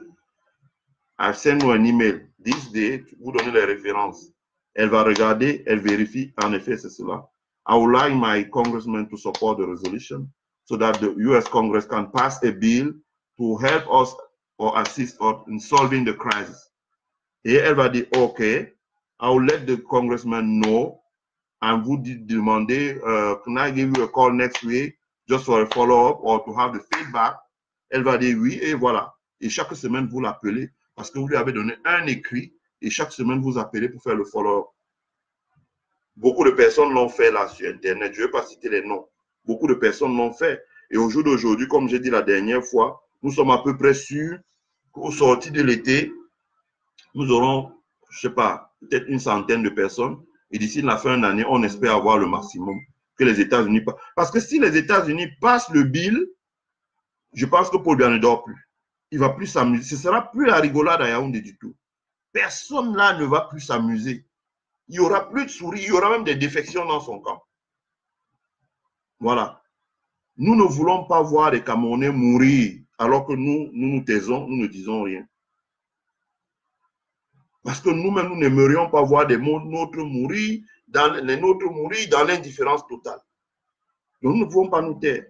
I've sent you an email. This day, vous donnez les références. Elle va regarder, elle vérifie, en effet, c'est cela. I would like my congressman to support the resolution so that the US Congress can pass a bill to help us or assist us in solving the crisis. Et elle va dire, OK, I will let the congressman know and vous demander, can I give you a call next week just for a follow-up or to have the feedback? Elle va dire oui, et voilà. Et chaque semaine, vous l'appelez parce que vous lui avez donné un écrit et chaque semaine, vous appelez pour faire le follow-up. Beaucoup de personnes l'ont fait là sur Internet. Je ne vais pas citer les noms. Beaucoup de personnes l'ont fait. Et au jour d'aujourd'hui, comme j'ai dit la dernière fois, nous sommes à peu près sûrs qu'au sortir de l'été, nous aurons, je ne sais pas, peut-être une centaine de personnes. Et d'ici la fin de l'année, on espère avoir le maximum que les États-Unis passent. Parce que si les États-Unis passent le bill, je pense que Paul Biya ne dort plus. Il ne va plus s'amuser. Ce ne sera plus la rigolade à Yaoundé du tout. Personne là ne va plus s'amuser. Il n'y aura plus de souris, il y aura même des défections dans son camp. Voilà. Nous ne voulons pas voir les Camerounais mourir alors que nous taisons, nous ne disons rien. Parce que nous-mêmes, nous n'aimerions pas voir des nôtres mourir dans l'indifférence totale. Donc, nous ne pouvons pas nous taire.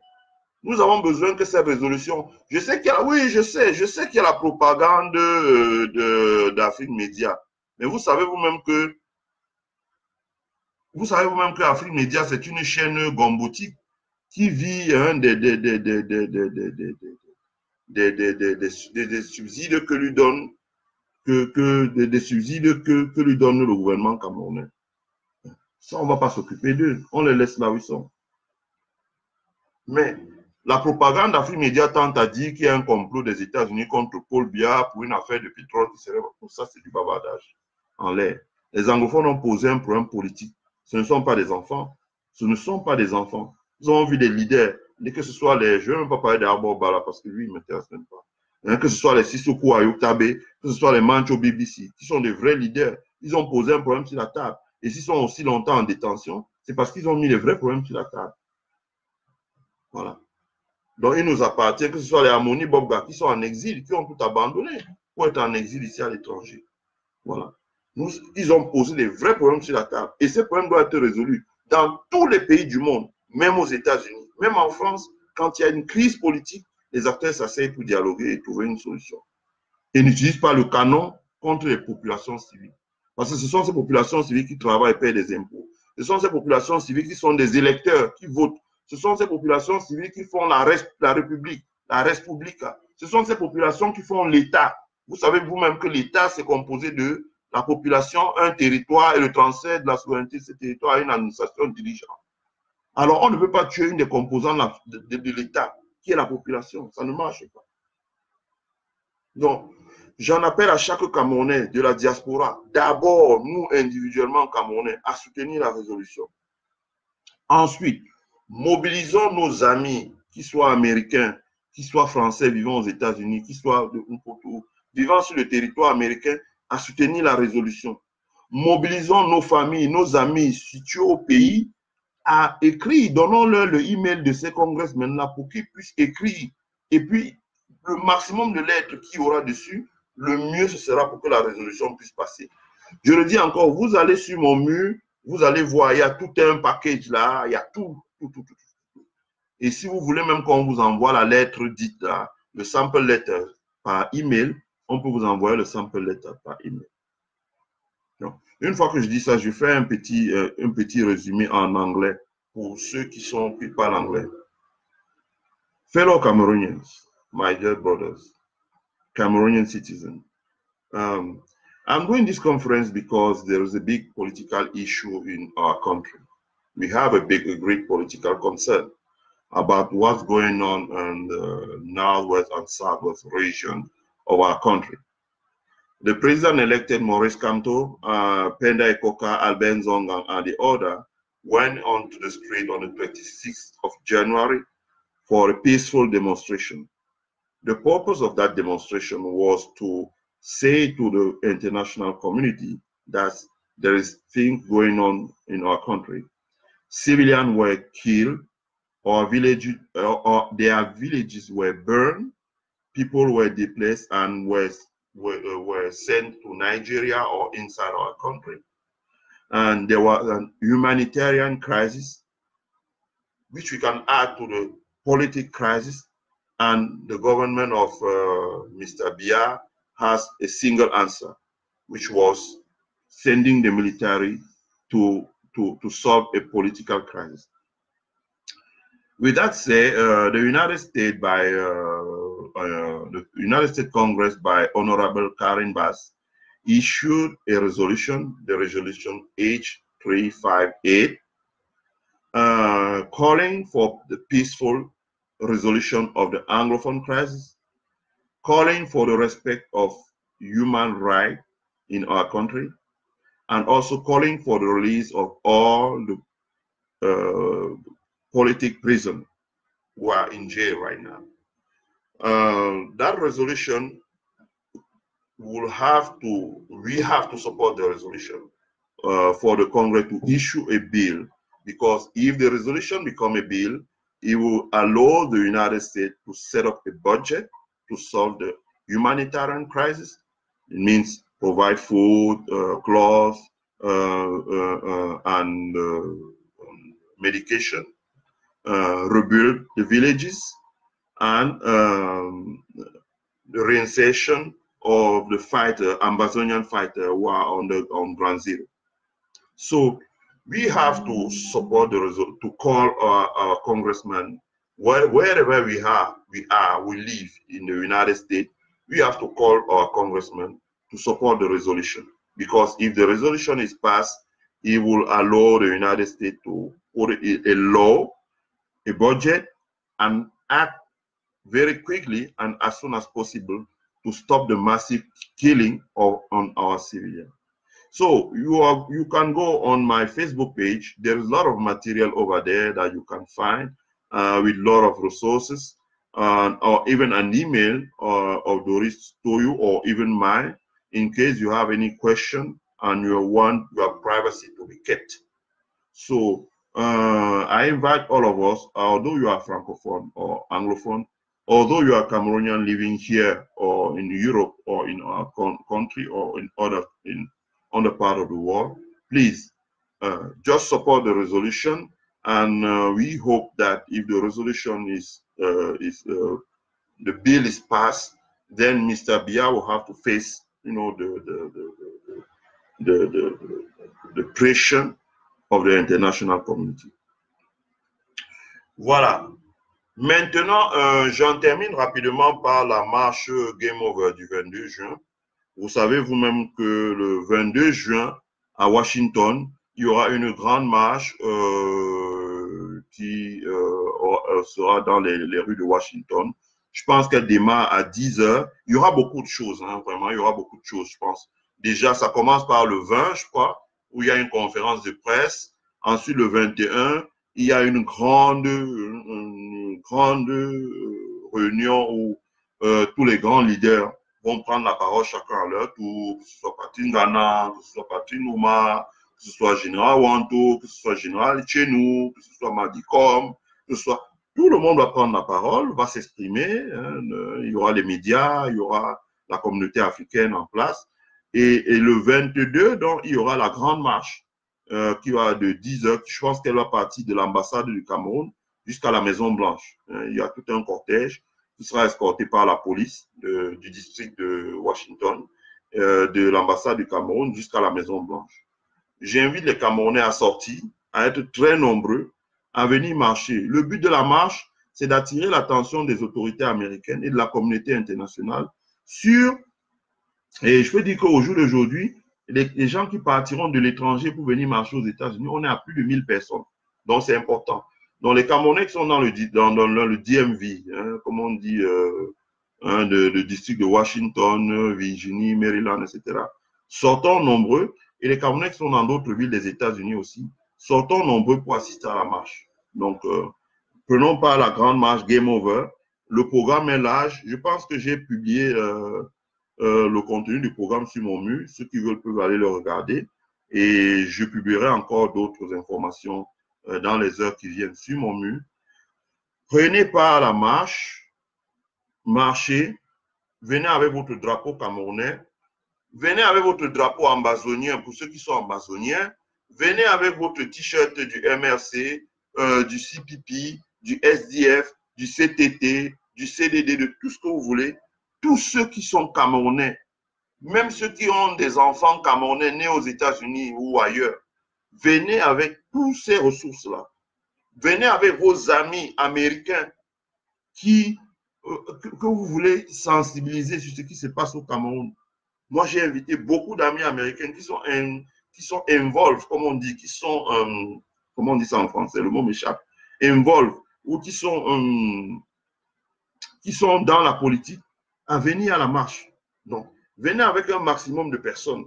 Nous avons besoin que cette résolution, je sais qu'il y a, oui, je sais qu'il y a la propagande d'Afrique Média. Mais vous savez vous-même que Afrique Média, c'est une chaîne gombotique qui vit des subsides que lui donne des subsides que lui donne le gouvernement camerounais. Ça, on ne va pas s'occuper d'eux. On les laisse là où ils sont. Mais la propagande d'Afrique Média tente à dire qu'il y a un complot des États-Unis contre Paul Biya pour une affaire de pétrole qui serait... Pour ça, c'est du bavardage en l'air. Les anglophones ont posé un problème politique. Ce ne sont pas des enfants. Ce ne sont pas des enfants. Ils ont vu des leaders. Et que ce soit les... Je ne vais même pas parler d'Arbor Bala parce que lui, il ne m'intéresse même pas. Que ce soit les Sissoko Ayoktabe, que ce soit les Mancho BBC, qui sont des vrais leaders. Ils ont posé un problème sur la table. Et s'ils sont aussi longtemps en détention, c'est parce qu'ils ont mis les vrais problèmes sur la table. Voilà. Donc, il nous appartient que ce soit les Harmony Bobga qui sont en exil, qui ont tout abandonné pour être en exil ici à l'étranger. Voilà. Ils ont posé des vrais problèmes sur la table. Et ces problèmes doivent être résolus dans tous les pays du monde, même aux États-Unis, même en France. Quand il y a une crise politique, les acteurs s'asseyent pour dialoguer et trouver une solution. Et n'utilisent pas le canon contre les populations civiles. Parce que ce sont ces populations civiles qui travaillent et paient des impôts. Ce sont ces populations civiles qui sont des électeurs, qui votent. Ce sont ces populations civiles qui font la République, la Respublica. Ce sont ces populations qui font l'État. Vous savez vous-même que l'État, c'est composé de la population, un territoire et le transfert de la souveraineté de ce territoire à une administration dirigeante. Alors, on ne peut pas tuer une des composantes de l'État, qui est la population. Ça ne marche pas. Donc, j'en appelle à chaque Camerounais de la diaspora, d'abord, nous individuellement Camerounais, à soutenir la résolution. Ensuite, mobilisons nos amis, qu'ils soient américains, qu'ils soient français vivant aux États-Unis, qu'ils soient vivant sur le territoire américain, à soutenir la résolution. Mobilisons nos familles, nos amis situés au pays à écrire. Donnons-leur le email de ces congressmen-là pour qu'ils puissent écrire. Et puis, le maximum de lettres qu'il y aura dessus, le mieux ce sera pour que la résolution puisse passer. Je le dis encore, vous allez sur mon mur, vous allez voir, il y a tout un package là, il y a tout. Et si vous voulez même qu'on vous envoie la lettre dite là, le sample letter par email, on peut vous envoyer le sample letter par email. Donc, une fois que je dis ça, je fais un petit résumé en anglais pour ceux qui parlent anglais. Fellow Cameroonians, my dear brothers, Cameroonian citizens, I'm doing this conference because there is a big political issue in our country. We have a great political concern about what's going on in the northwest and southwest region of our country. The president-elected Maurice Kamto, Penda Ekoka, Albert Zonga, and the other went onto the street on the 26th of January for a peaceful demonstration. The purpose of that demonstration was to say to the international community that there is things going on in our country. Civilians were killed, or their villages were burned, people were displaced and were sent to Nigeria or inside our country. And there was a humanitarian crisis, which we can add to the political crisis. And the government of Mr. Biya has a single answer, which was sending the military to solve a political crisis. With that said, the United States Congress by Honorable Karen Bass issued a resolution, the resolution H358, calling for the peaceful resolution of the Anglophone crisis, calling for the respect of human rights in our country, and also calling for the release of all the political prisoners who are in jail right now. That resolution we have to support the resolution for the Congress to issue a bill, because if the resolution becomes a bill, it will allow the United States to set up a budget to solve the humanitarian crisis. It means provide food, clothes, and medication, rebuild the villages, and the reinsertion of the Ambazonian fighter who are on Ground Zero. So we have to support the result, to call our congressman, wherever we live in the United States, we have to call our congressman to support the resolution. Because if the resolution is passed, it will allow the United States to put a law, a budget, and act very quickly and as soon as possible to stop the massive killing on our civilians. So you can go on my Facebook page. There is a lot of material over there that you can find with a lot of resources, or even an email of Doris to you, or even mine, in case you have any question and you want your privacy to be kept. So I invite all of us, although you are Francophone or Anglophone, although you are Cameroonian living here or in Europe or in our country or in other part of the world, please just support the resolution, and we hope that if the resolution the bill is passed, then Mr. Biya will have to face, you know, the pressure of the international community. Voilà. Maintenant, j'en termine rapidement par la marche Game Over du 22 juin. Vous savez vous-même que le 22 juin, à Washington, il y aura une grande marche qui sera dans les rues de Washington Je pense qu'elle démarre à 10 heures. Il y aura beaucoup de choses, hein, vraiment, il y aura beaucoup de choses, je pense. Déjà, ça commence par le 20, je crois, où il y a une conférence de presse. Ensuite, le 21, il y a une grande réunion où tous les grands leaders vont prendre la parole chacun à leur tour, que ce soit Patrick Ngana, que ce soit Patrick Nouma, que ce soit Général Wanto, que ce soit Général Tchenou, que ce soit Madikom, que ce soit... Tout le monde va prendre la parole, va s'exprimer. Hein, il y aura les médias, il y aura la communauté africaine en place. Et le 22, donc, il y aura la grande marche qui va de 10 heures. Je pense qu'elle va partir de l'ambassade du Cameroun jusqu'à la Maison Blanche. Il y a tout un cortège qui sera escorté par la police du district de Washington, de l'ambassade du Cameroun jusqu'à la Maison Blanche. J'invite les Camerounais à sortir, à être très nombreux, à venir marcher. Le but de la marche, c'est d'attirer l'attention des autorités américaines et de la communauté internationale sur, et je peux dire qu'au jour d'aujourd'hui, les gens qui partiront de l'étranger pour venir marcher aux États-Unis, on est à plus de 1000 personnes. Donc, c'est important. Donc, les Camerounais qui sont dans le DMV, hein, comme on dit, le district de Washington, Virginie, Maryland, etc., sortons nombreux. Et les Camerounais qui sont dans d'autres villes des États-Unis aussi, sortons nombreux pour assister à la marche. Donc, prenons pas la grande marche Game Over. Le programme est large. Je pense que j'ai publié le contenu du programme sur mon mur. Ceux qui veulent peuvent aller le regarder. Et je publierai encore d'autres informations dans les heures qui viennent sur mon mur. Prenez part à la marche, marchez, venez avec votre drapeau camerounais, venez avec votre drapeau ambazonien pour ceux qui sont ambazoniens, venez avec votre t-shirt du MRC, du CPP, du SDF, du CTT, du CDD, de tout ce que vous voulez. Tous ceux qui sont camerounais, même ceux qui ont des enfants camerounais nés aux États-Unis ou ailleurs, venez avec toutes ces ressources-là. Venez avec vos amis américains que vous voulez sensibiliser sur ce qui se passe au Cameroun. Moi, j'ai invité beaucoup d'amis américains qui sont involved, comme on dit, qui sont, comment on dit ça en français, le mot m'échappe, involved, ou qui sont dans la politique, à venir à la marche. Donc, venez avec un maximum de personnes.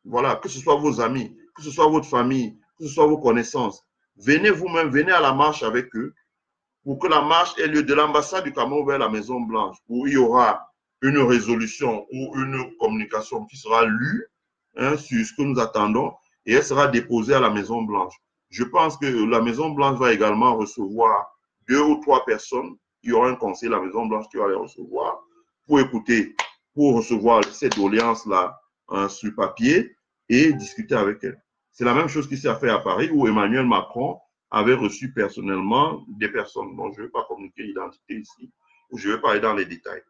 Voilà, que ce soit vos amis, que ce soit votre famille, que ce soit vos connaissances. Venez vous-même, venez à la marche avec eux pour que la marche ait lieu de l'ambassade du Cameroun vers la Maison Blanche, où il y aura une résolution ou une communication qui sera lue sur ce que nous attendons et elle sera déposée à la Maison Blanche. Je pense que la Maison Blanche va également recevoir 2 ou 3 personnes. Il y aura un conseil de la Maison Blanche qui va les recevoir pour écouter, pour recevoir cette doléance-là sur papier et discuter avec elles. C'est la même chose qui s'est fait à Paris où Emmanuel Macron avait reçu personnellement des personnes dont je ne vais pas communiquer l'identité ici, ou je ne vais pas aller dans les détails.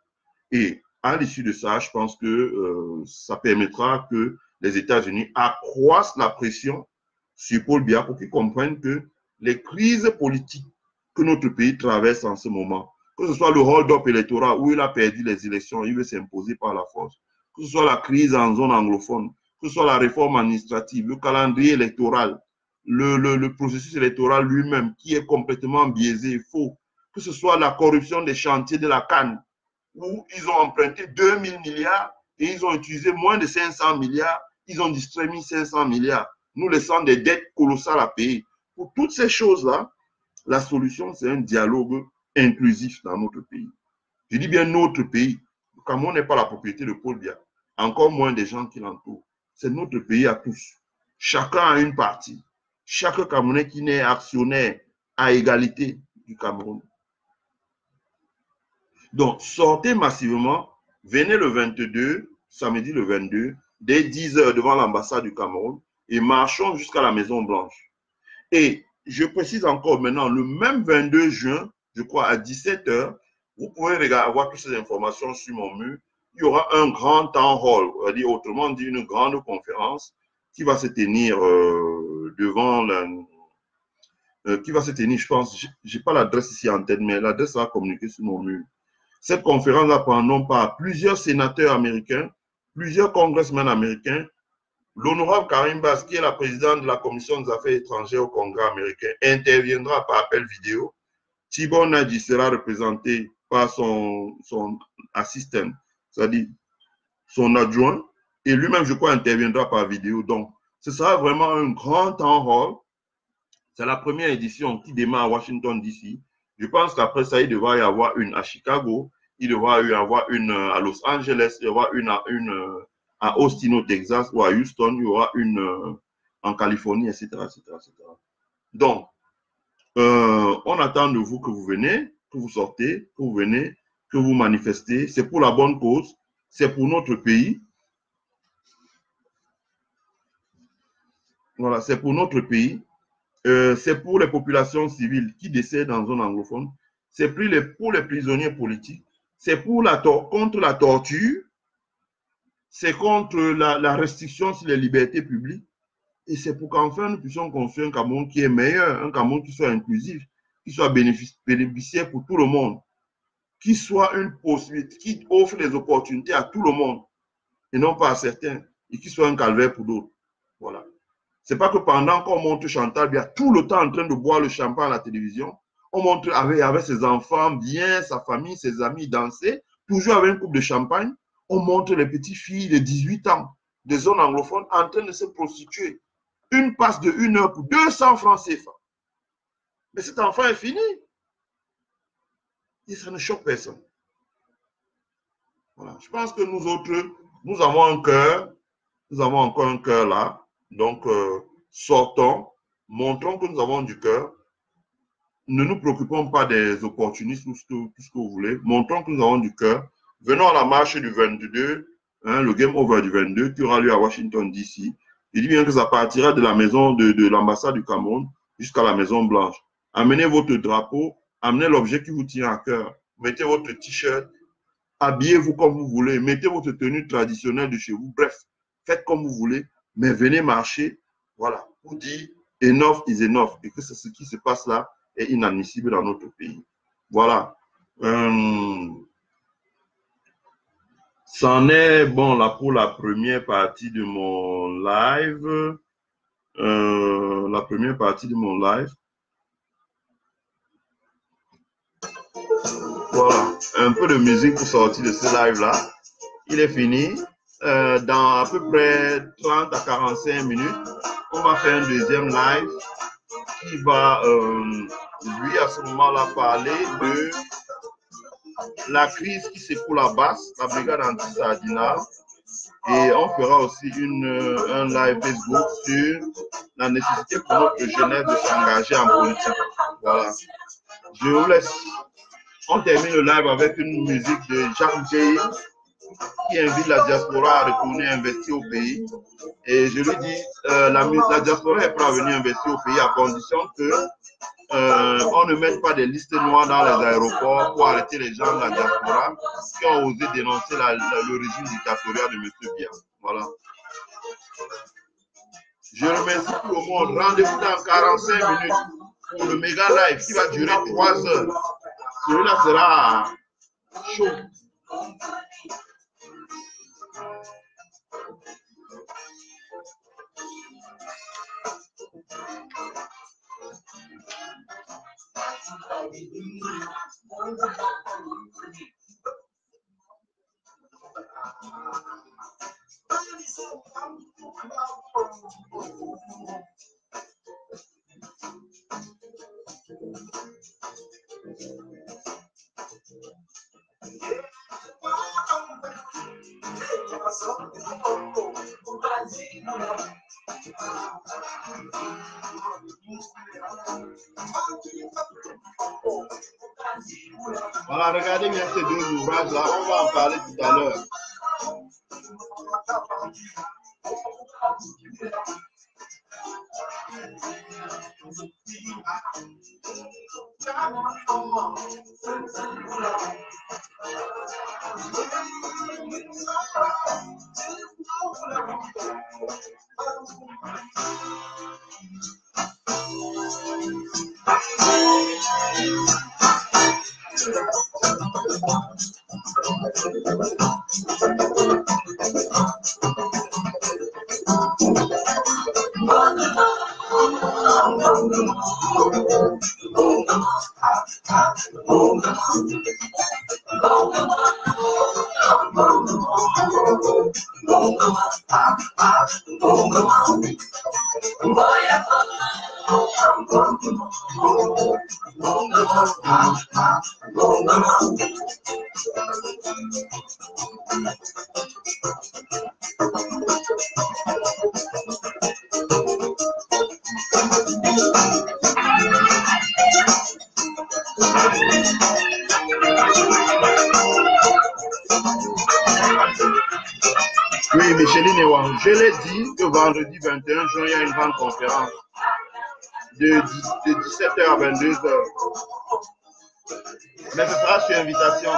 Et à l'issue de ça, je pense que ça permettra que les États-Unis accroissent la pression sur Paul Biya pour qu'ils comprennent que les crises politiques que notre pays traverse en ce moment, que ce soit le hold-up électoral où il a perdu les élections, il veut s'imposer par la force, que ce soit la crise en zone anglophone, que ce soit la réforme administrative, le calendrier électoral, le processus électoral lui-même qui est complètement biaisé et faux, que ce soit la corruption des chantiers de la Cannes, où ils ont emprunté 2000 milliards et ils ont utilisé moins de 500 milliards, ils ont distribué 500 milliards, nous laissant des dettes colossales à payer. Pour toutes ces choses-là, la solution, c'est un dialogue inclusif dans notre pays. Je dis bien notre pays. Le Cameroun n'est pas la propriété de Paul Biya, encore moins des gens qui l'entourent. C'est notre pays à tous. Chacun a une partie. Chaque Camerounais qui n'est actionnaire à égalité du Cameroun. Donc, sortez massivement, venez le 22, samedi le 22, dès 10 heures devant l'ambassade du Cameroun et marchons jusqu'à la Maison Blanche. Et je précise encore maintenant, le même 22 juin, je crois à 17 heures, vous pouvez avoir toutes ces informations sur mon mur. Il y aura un grand town hall, autrement dit une grande conférence qui va se tenir qui va se tenir, je pense, je n'ai pas l'adresse ici en tête, mais l'adresse sera communiquée sur mon mur. Cette conférence va prendre part plusieurs sénateurs américains, plusieurs congressmen américains. L'honorable Karim Bass, qui est la présidente de la Commission des affaires étrangères au Congrès américain, interviendra par appel vidéo. Thibon Nadji sera représenté par son assistant, c'est-à-dire son adjoint, et lui-même, je crois, interviendra par vidéo. Donc, ce sera vraiment un grand temps hall. C'est la première édition qui démarre à Washington, D.C. Je pense qu'après ça, il devra y avoir une à Chicago, il devra y avoir une à Los Angeles, il y aura une à Austin au Texas ou à Houston, il y aura une en Californie, etc., etc., etc. Donc, on attend de vous que vous venez, que vous sortez, que vous venez, que vous manifestez. C'est pour la bonne cause, c'est pour notre pays. Voilà, c'est pour notre pays. C'est pour les populations civiles qui décèdent dans zone anglophone. C'est pour les prisonniers politiques. C'est pour contre la torture. C'est contre la restriction sur les libertés publiques. Et c'est pour qu'enfin nous puissions construire un Cameroun qui est meilleur, un Cameroun qui soit inclusif, qui soit bénéficiaire pour tout le monde, qui soit une possibilité, qui offre des opportunités à tout le monde et non pas à certains, et qui soit un calvaire pour d'autres. Voilà. C'est pas que pendant qu'on montre Chantal Biya tout le temps en train de boire le champagne à la télévision, on montre avec ses enfants bien, sa famille, ses amis danser, toujours avec une coupe de champagne, on montre les petites filles de 18 ans des zones anglophones en train de se prostituer. Une passe de 1 heure pour 200 francs CFA. Mais cet enfant est fini. Et ça ne choque personne. Voilà. Je pense que nous autres, nous avons un cœur, nous avons encore un cœur là. Donc, sortons, montrons que nous avons du cœur. Ne nous préoccupons pas des opportunistes ou tout ce que vous voulez. Montrons que nous avons du cœur. Venons à la marche du 22, hein, le Game Over du 22 qui aura lieu à Washington, D.C. Il dit bien que ça partira de la maison de l'ambassade du Cameroun jusqu'à la Maison Blanche. Amenez votre drapeau, amenez l'objet qui vous tient à cœur. Mettez votre t-shirt, habillez-vous comme vous voulez, mettez votre tenue traditionnelle de chez vous. Bref, faites comme vous voulez, mais venez marcher, voilà, pour dire enough is enough et que ce qui se passe là est inadmissible dans notre pays. Voilà. C'en est bon là pour la première partie de mon live. La première partie de mon live. Voilà, un peu de musique pour sortir de ce live-là. Il est fini. Dans à peu près 30 à 45 minutes, on va faire un deuxième live qui va, lui, à ce moment-là, parler de la crise qui secoue la basse, la brigade anti-Sardinal. Et on fera aussi un live Facebook sur la nécessité pour notre jeunesse de s'engager en politique. Voilà. Je vous laisse. On termine le live avec une musique de Jacques Jay qui invite la diaspora à retourner investir au pays. Et je lui dis, la diaspora est prête à venir investir au pays à condition que on ne mette pas des listes noires dans les aéroports pour arrêter les gens de la diaspora qui ont osé dénoncer le régime dictatorial de M. Biya. Voilà. Je remercie tout le monde. Rendez-vous dans 45 minutes pour le méga live qui va durer 3 heures. Celui-là sera chaud. Voilà, regardez bien ces deux ouvrages-là, on va en parler tout à l'heure. Oui, Micheline Ewang, je l'ai dit que vendredi 21 juin, il y a une grande conférence de 17h à 22h. Mais ce sera sur invitation.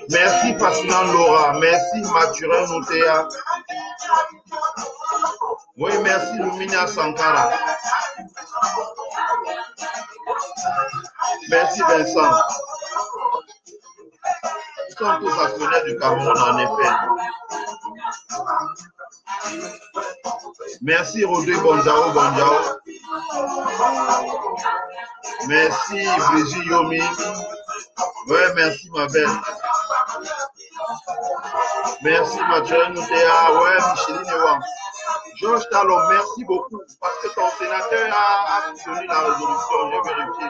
Merci Fascinant Laura, merci Mathurin Noutéa. Oui, merci Lumina Sankara. Merci Vincent. Ils sont tous actionnaires du Cameroun en effet. Merci Rodrigue Bonjao Bonjao. Merci Brigitte Yomi. Ouais, merci ma belle. Merci Mathieu Noutéa. Ouais, Micheline Ewang. Georges Talon, merci beaucoup parce que ton sénateur a soutenu la résolution. J'ai vérifié.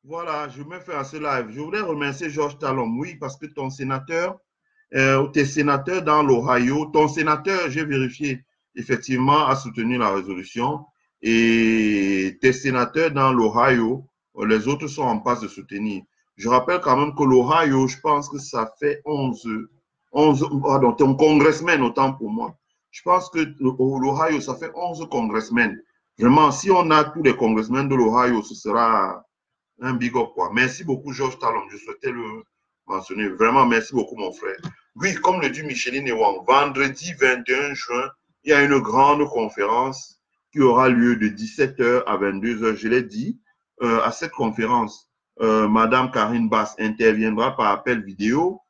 Voilà, je me fais à ce live. Je voulais remercier Georges Talon, oui, parce que ton sénateur, tes sénateurs dans l'Ohio, ton sénateur, j'ai vérifié, effectivement, a soutenu la résolution. Et tes sénateurs dans l'Ohio, les autres sont en passe de soutenir. Je rappelle quand même que l'Ohio, je pense que ça fait 11, pardon, ton congressman, autant pour moi. Je pense que l'Ohio, ça fait 11 congressmen. Vraiment, si on a tous les congressmen de l'Ohio, ce sera un big up, quoi. Merci beaucoup, Georges Talon. Je souhaitais le mentionner. Vraiment, merci beaucoup, mon frère. Oui, comme le dit Micheline Ewang, vendredi 21 juin, il y a une grande conférence qui aura lieu de 17h à 22h. Je l'ai dit, à cette conférence, Madame Karine Basse interviendra par appel vidéo.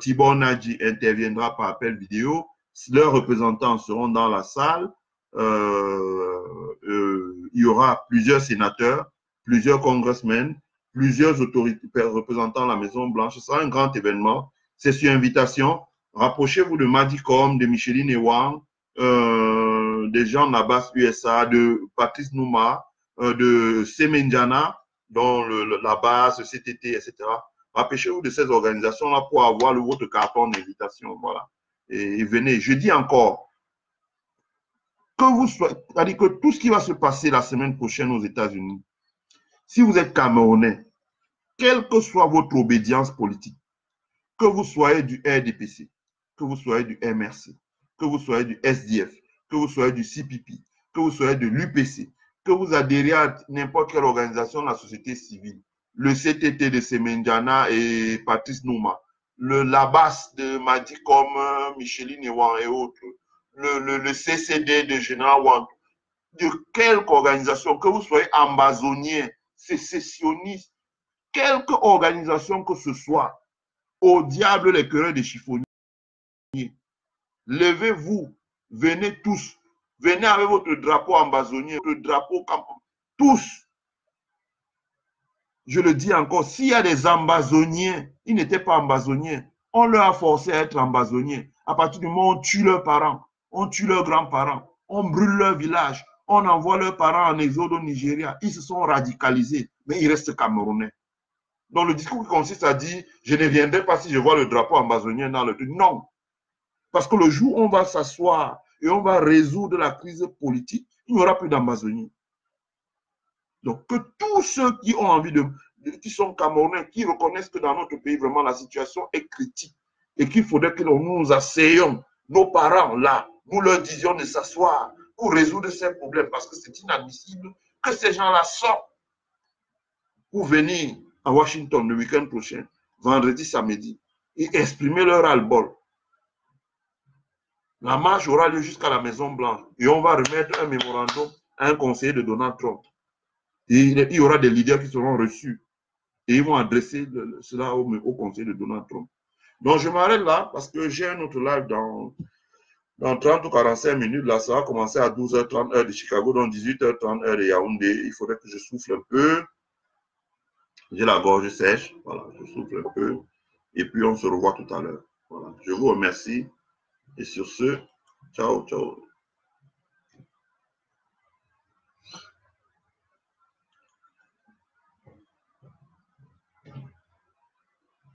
Tibor Nadji interviendra par appel vidéo. Leurs représentants seront dans la salle. Il y aura plusieurs sénateurs, plusieurs congressmen, plusieurs autorités représentant la Maison-Blanche. Ce sera un grand événement. C'est sur invitation. Rapprochez-vous de Madicom, de Micheline Ewang, des gens de la base USA, de Patrice Nouma, de Semenjana, dont la base, CTT, etc. Rapprochez-vous de ces organisations-là pour avoir votre carton d'invitation. Voilà. Et venez. Je dis encore, que vous soyez, c'est-à-dire que tout ce qui va se passer la semaine prochaine aux États-Unis, si vous êtes Camerounais, quelle que soit votre obédience politique, que vous soyez du RDPC, que vous soyez du MRC, que vous soyez du SDF, que vous soyez du CPP, que vous soyez de l'UPC, que vous adhérez à n'importe quelle organisation de la société civile, le CTT de Semenjana et Patrice Nouma, la base de Madicom, Micheline Ewang et autres, le CCD de Général Wang, de quelque organisation, que vous soyez ambazonnier, sécessionniste, quelque organisation que ce soit, au diable les querelles des chiffonniers. Levez-vous, venez tous, venez avec votre drapeau ambazonnier, votre drapeau campon, tous. Je le dis encore, s'il y a des ambazonniers, ils n'étaient pas ambazonniers, on leur a forcé à être ambazonniers. À partir du moment où on tue leurs parents, on tue leurs grands-parents, on brûle leur village, on envoie leurs parents en exode au Nigeria. Ils se sont radicalisés, mais ils restent camerounais. Donc le discours qui consiste à dire « je ne viendrai pas si je vois le drapeau amazonien dans le truc ». Non. Parce que le jour où on va s'asseoir et on va résoudre la crise politique, il n'y aura plus d'Amazonie. Donc que tous ceux qui ont envie qui sont camerounais, qui reconnaissent que dans notre pays, vraiment, la situation est critique et qu'il faudrait que nous nous asseyions, nos parents là, nous leur disions de s'asseoir pour résoudre ces problèmes parce que c'est inadmissible que ces gens-là sortent pour venir à Washington le week-end prochain, vendredi, samedi, et exprimer leur ras-le-bol. La marche aura lieu jusqu'à la Maison-Blanche et on va remettre un mémorandum à un conseiller de Donald Trump. Et il y aura des leaders qui seront reçus et ils vont adresser cela au conseil de Donald Trump. Donc, je m'arrête là parce que j'ai un autre live dans 30 ou 45 minutes. Là, ça va commencer à 12h30 heure de Chicago, donc 18h30 heure de Yaoundé. Il faudrait que je souffle un peu. J'ai la gorge sèche. Voilà, je souffle un peu. Et puis, on se revoit tout à l'heure. Voilà. Je vous remercie. Et sur ce, ciao, ciao.